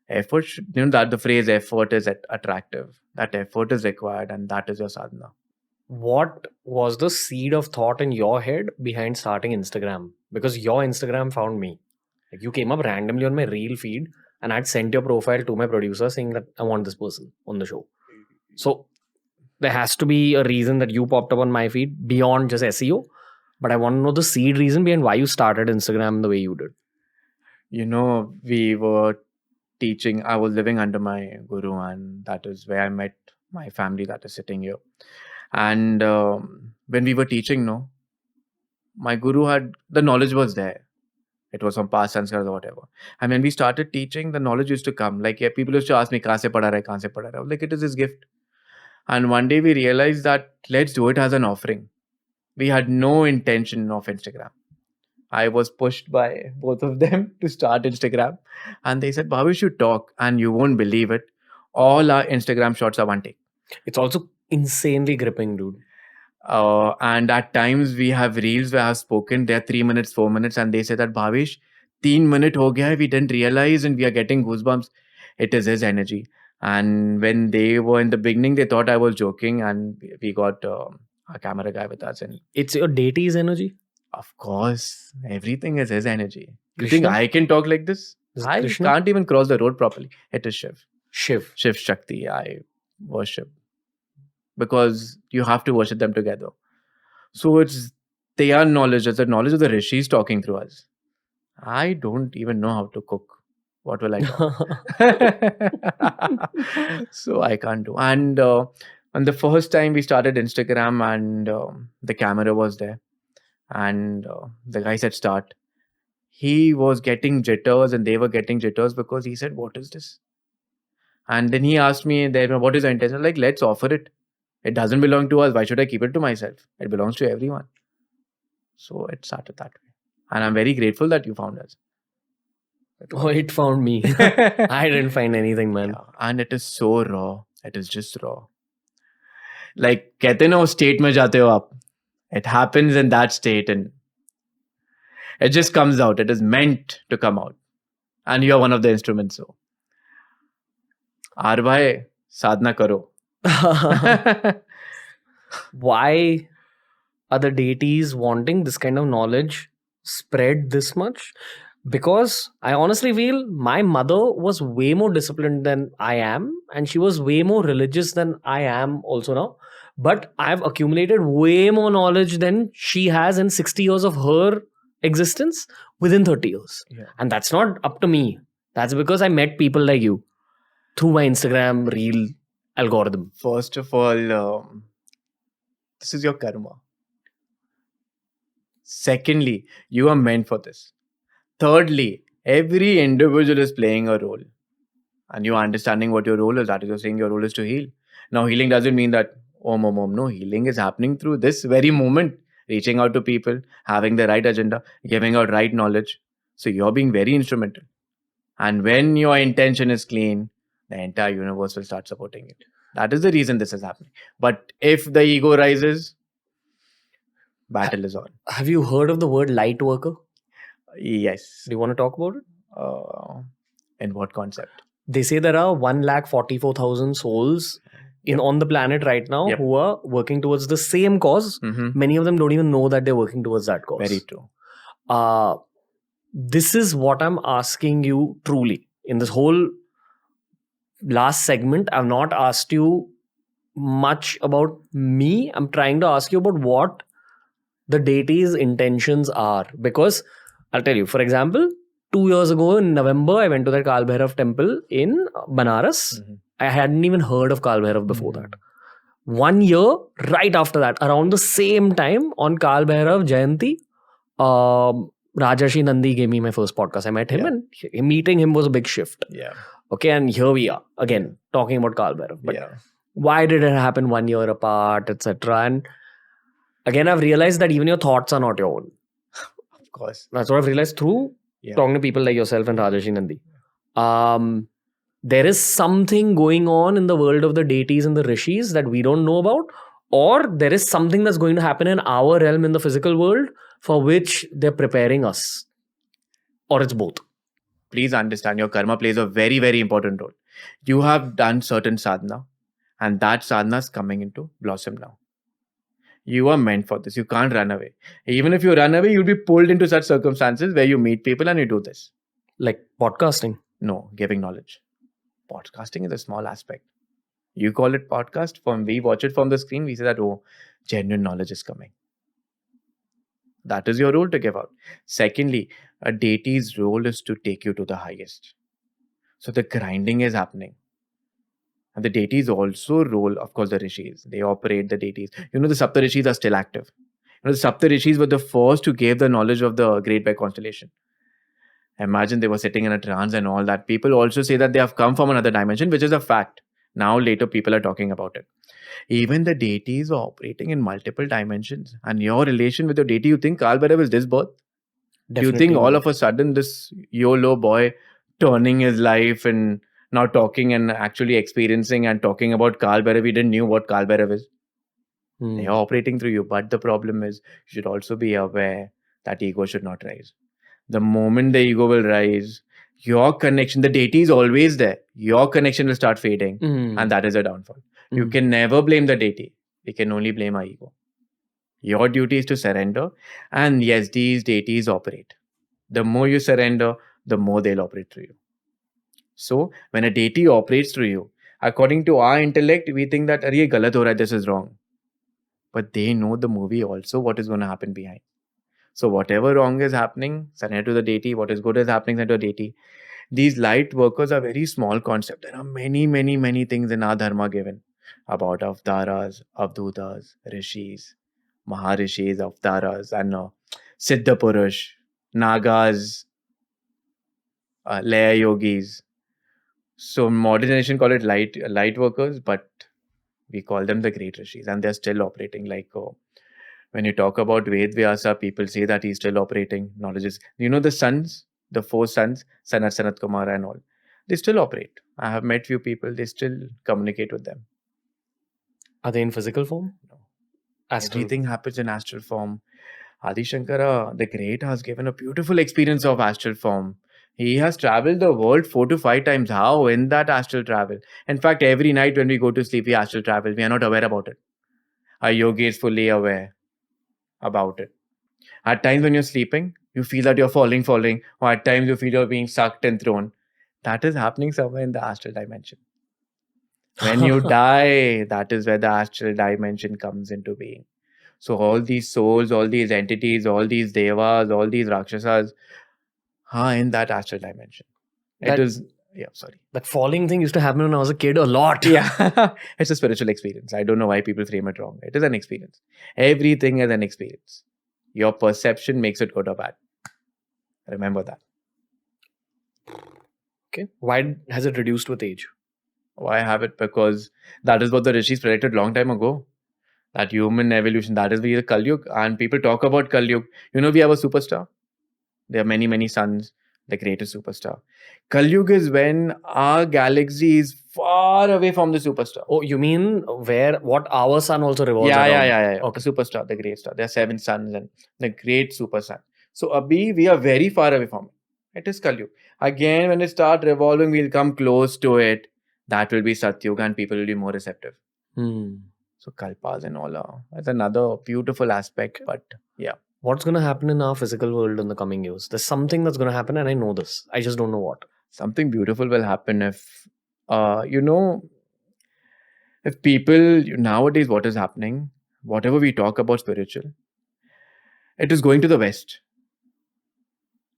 that the phrase effort is attractive. That effort is required and that is your sadhana. What was the seed of thought in your head behind starting Instagram? Because your Instagram found me. Like you came up randomly on my reel feed and I'd sent your profile to my producer saying that I want this person on the show. So there has to be a reason that you popped up on my feed beyond just SEO. But I want to know the seed reason behind why you started Instagram the way you did. We were teaching. I was living under my guru, and that is where I met my family that is sitting here. And when we were teaching, no, my guru had the knowledge was there. It was from past sanskars or whatever. And when we started teaching, the knowledge used to come. Like, yeah, people used to ask me, "Kahan se padha raha hai? Kahan se padha raha hai?" I was like, it is his gift. And one day we realized that let's do it as an offering. We had no intention of Instagram. I was pushed by both of them to start Instagram. And they said, Bhavesh, you talk and you won't believe it. All our Instagram shots are one take. It's also insanely gripping, dude. And at times we have reels where I have spoken, they're 3 minutes, 4 minutes, and they say that Bhavesh, 3 minutes ho gaya hai, we didn't realize and we are getting goosebumps. It is his energy. And when they were in the beginning, they thought I was joking, and we got a camera guy with us. And it's your deity's energy? Of course, everything is his energy. You Krishna? think I can talk like this? I Krishna? can't even cross the road properly. It is Shiv. Shiv Shakti, I worship. Because you have to worship them together. So it's their knowledge, it's the knowledge of the Rishis talking through us. I don't even know how to cook. What will I do? So I can't do. And the first time we started Instagram, and the camera was there, and the guy said start. He was getting jitters and they were getting jitters because he said, what is this? And then he asked me, what is the intention? Like, let's offer it. It doesn't belong to us. Why should I keep it to myself? It belongs to everyone. So it started that way. And I'm very grateful that you found us. Oh, it found me. I didn't find anything, man. Yeah. And it is so raw. It is just raw. Like, कहते हैं ना वो state में जाते हो आप. It happens in that state and it just comes out. It is meant to come out. And you are one of the instruments. So, Arbhai, sadhana karo. Why are the deities wanting this kind of knowledge spread this much? Because I honestly feel my mother was way more disciplined than I am, and she was way more religious than I am also now. But I've accumulated way more knowledge than she has in 60 years of her existence within 30 years. Yeah. And that's not up to me. That's because I met people like you through my Instagram reel algorithm. First of all, this is your karma. Secondly, you are meant for this. Thirdly, every individual is playing a role. And you are understanding what your role is. That is, you're saying your role is to heal. Now, healing doesn't mean that, no, healing is happening through this very moment. Reaching out to people, having the right agenda, giving out right knowledge. So you're being very instrumental. And when your intention is clean, the entire universe will start supporting it. That is the reason this is happening. But if the ego rises, battle is on. Have you heard of the word light worker? Yes. Do you want to talk about it? In what concept? They say there are 144,000 souls on the planet right now who are working towards the same cause. Mm-hmm. Many of them don't even know that they're working towards that cause. Very true. This is what I'm asking you truly. In this whole last segment, I've not asked you much about me. I'm trying to ask you about what the deity's intentions are. Because I'll tell you, for example, 2 years ago in November, I went to that Kaal Bhairav temple in Banaras. Mm-hmm. I hadn't even heard of Kaal Bhairav before that. 1 year, right after that, around the same time on Kaal Bhairav Jayanti, Rajarshi Nandi gave me my first podcast. I met him and meeting him was a big shift. Yeah. Okay, and here we are again talking about Kaal Bhairav. But why did it happen 1 year apart, etc.? And again, I've realized that even your thoughts are not your own. Of course. That's what I've realized through talking to people like yourself and Rajarshi Nandi. There is something going on in the world of the deities and the Rishis that we don't know about, or there is something that's going to happen in our realm in the physical world for which they're preparing us. Or it's both. Please understand, your karma plays a very, very important role. You have done certain sadhana, and that sadhana is coming into blossom now. You are meant for this. You can't run away. Even if you run away, you'll be pulled into such circumstances where you meet people and you do this. Like podcasting? No, giving knowledge. Podcasting is a small aspect. You call it podcast. We watch it from the screen. We say that, genuine knowledge is coming. That is your role to give out. Secondly, a deity's role is to take you to the highest. So the grinding is happening. And the deities also role, of course, the rishis. They operate the deities. The Saptarishis are still active. The Saptarishis were the first to give the knowledge of the Great Bear constellation. Imagine they were sitting in a trance and all that. People also say that they have come from another dimension, which is a fact. Now, later, people are talking about it. Even the deities are operating in multiple dimensions. And your relation with your deity, you think Kaal Bhairav is this birth? Do you think all of a sudden this YOLO boy turning his life and now talking and actually experiencing and talking about Kaal Bhairav, he didn't knew what Kaal Bhairav is? They are operating through you. But the problem is, you should also be aware that ego should not rise. The moment the ego will rise, your connection, the deity is always there. Your connection will start fading. And that is a downfall. You can never blame the deity. We can only blame our ego. Your duty is to surrender. And yes, these deities operate. The more you surrender, the more they'll operate through you. So, when a deity operates through you, according to our intellect, we think that, "Arey, galat ho raha hai, this is wrong." But they know the movie also, what is going to happen behind. So, whatever wrong is happening, surrender to the deity. What is good is happening, surrender to the deity. These light workers are very small concept. There are many, many, many things in our dharma given about avtaras, avdutas, rishis, maharishis, avtaras, and siddha purush, nagas, laya yogis. So modern generation call it light workers, but we call them the great rishis, and they're still operating. Like when you talk about Ved Vyasa, people say that he's still operating. Knowledge is, the sons, the 4 sons, Sanat Kumara and all, they still operate. I have met few people, they still communicate with them. Are they in physical form? No. Astral. Everything happens in astral form. Adi Shankara, the great, has given a beautiful experience of astral form. He has traveled the world 4 to 5 times. How? In that astral travel. In fact, every night when we go to sleep, we astral travel. We are not aware about it. Our yogi is fully aware about it. At times when you're sleeping, you feel that you're falling, or at times you feel you're being sucked and thrown. That is happening somewhere in the astral dimension. When you die, that is where the astral dimension comes into being. So all these souls, all these entities, all these devas, all these rakshasas are in that astral dimension. That falling thing used to happen when I was a kid a lot. Yeah. It's a spiritual experience. I don't know why people frame it wrong. It is an experience. Everything is an experience. Your perception makes it good or bad. Remember that. Okay. Why has it reduced with age? Why have it? Because that is what the Rishis predicted long time ago. That human evolution, that is the Kal Yuga. And people talk about Kal Yuga. We have a superstar. There are many, many suns. The greatest superstar. Kal Yuga is when our galaxy is far away from the superstar. Oh, you mean what our sun also revolves around? Yeah. Okay. The superstar, the great star. There are 7 suns and the great super sun. So, Abhi, we are very far away from it. It is Kal Yuga. Again, when it starts revolving, we'll come close to it. That will be Satyuga and people will be more receptive. So, Kalpas and all that's another beautiful aspect. But yeah. What's going to happen in our physical world in the coming years? There's something that's going to happen and I know this. I just don't know what. Something beautiful will happen if, if people, nowadays what is happening, whatever we talk about spiritual, it is going to the West.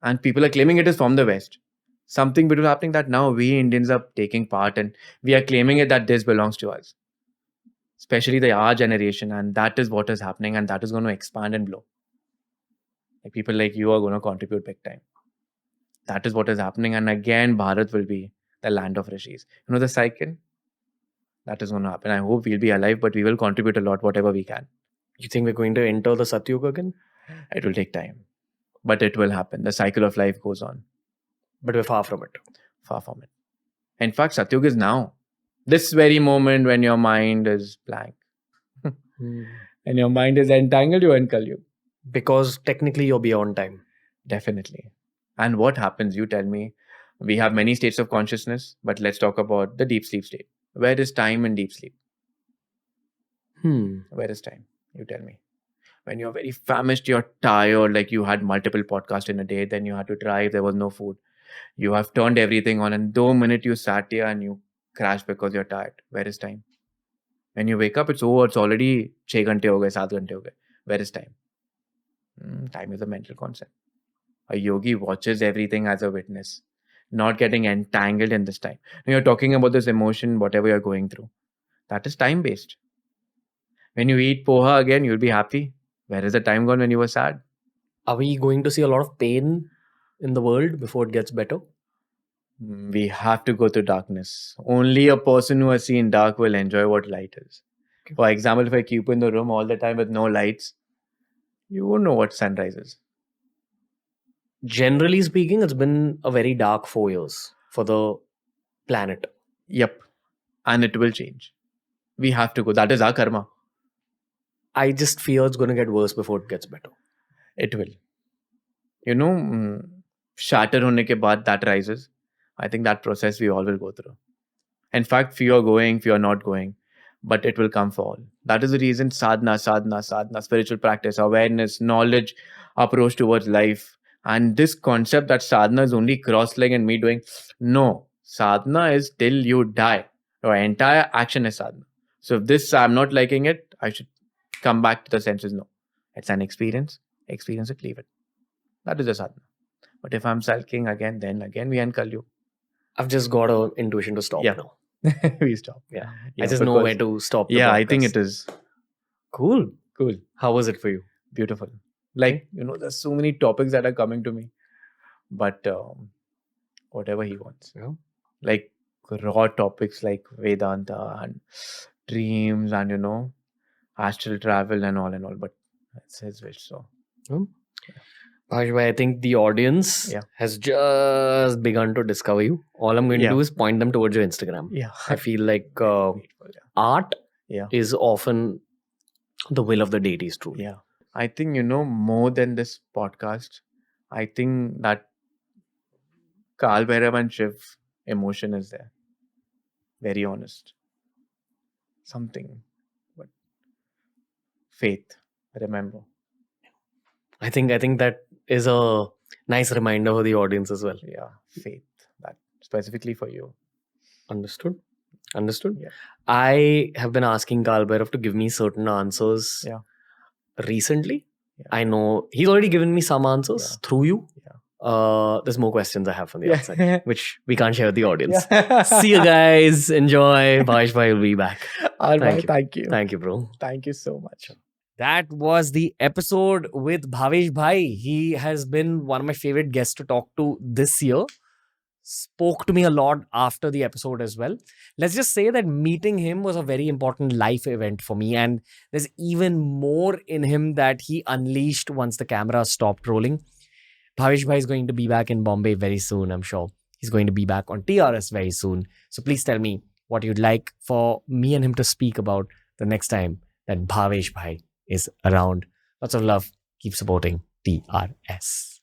And people are claiming it is from the West. Something beautiful happening that now we Indians are taking part and we are claiming it that this belongs to us. Especially our generation, and that is what is happening, and that is going to expand and blow. Like people like you are going to contribute big time. That is what is happening, and again, Bharat will be the land of rishis. The cycle? That is going to happen. I hope we'll be alive, but we will contribute a lot, whatever we can. You think we're going to enter the Satyuga again? It will take time, but it will happen. The cycle of life goes on. But we're far from it. Far from it. In fact, Satyuga is now. This very moment when your mind is blank. And your mind is entangled, you are in Kal Yuga. Because technically you're beyond time. Definitely. And what happens? You tell me. We have many states of consciousness, but let's talk about the deep sleep state. Where is time in deep sleep? Where is time? You tell me. When you're very famished, you're tired, like you had multiple podcasts in a day, then you had to drive, there was no food. You have turned everything on, and 2 minutes you sat here and you crashed because you're tired. Where is time? When you wake up, it's over. It's already 6 ghante ho gaye, 7 ghante ho gaye. Where is time? Time is a mental concept. A yogi watches everything as a witness. not getting entangled in this time. When you're talking about this emotion, whatever you're going through, that is time based. When you eat poha again, you'll be happy. Where is the time gone when you were sad? Are we going to see a lot of pain in the world before it gets better? We have to go to darkness. Only a person who has seen dark will enjoy what light is. Okay. For example, if I keep you in the room all the time with no lights, you won't know what sunrise is. Generally speaking, it's been a very dark 4 years for the planet. Yep. And it will change. We have to go. That is our karma. I just fear it's going to get worse before it gets better. It will. You know, shatter hone ke baad that rises. I think that process we all will go through. In fact, few are going, few are not going. But it will come for all. That is the reason sadhana, spiritual practice, awareness, knowledge, approach towards life. And this concept that sadhana is only cross-leg and me doing. No. Sadhana is till you die. Your entire action is sadhana. So if this, I'm not liking it, I should come back to the senses. No. It's an experience. Experience it, leave it. That is the sadhana. But if I'm sulking again, then again we uncle you. I've just got an intuition to stop now. We stop. Yeah. I just know where to stop. Yeah, I think it is. Cool. Cool. How was it for you? Beautiful. Like, there's so many topics that are coming to me. But whatever he wants. Yeah. Like raw topics like Vedanta and dreams and, astral travel and all. But that's his wish. So. I think the audience has just begun to discover you. All I'm going to do is point them towards your Instagram. Yeah. I feel like art is often the will of the deities, truly. Yeah. I think, more than this podcast, I think that Kaal Bhairav and Shiv emotion is there. Very honest. Something. But faith. Remember. I think that is a nice reminder for the audience as well. Yeah, faith. That specifically for you. Understood. Yeah. I have been asking Kaal Bhairav to give me certain answers recently. Yeah. I know he's already given me some answers through you. Yeah. There's more questions I have from the outside, which we can't share with the audience. See you guys. Enjoy. Bhavesh Bhai will be back. All right. Thank you. Thank you, bro. Thank you so much. That was the episode with Bhavesh Bhai. He has been one of my favorite guests to talk to this year. Spoke to me a lot after the episode as well. Let's just say that meeting him was a very important life event for me. And there's even more in him that he unleashed once the camera stopped rolling. Bhavesh Bhai is going to be back in Bombay very soon, I'm sure. He's going to be back on TRS very soon. So please tell me what you'd like for me and him to speak about the next time that Bhavesh Bhai is around. Lots of love. Keep supporting TRS.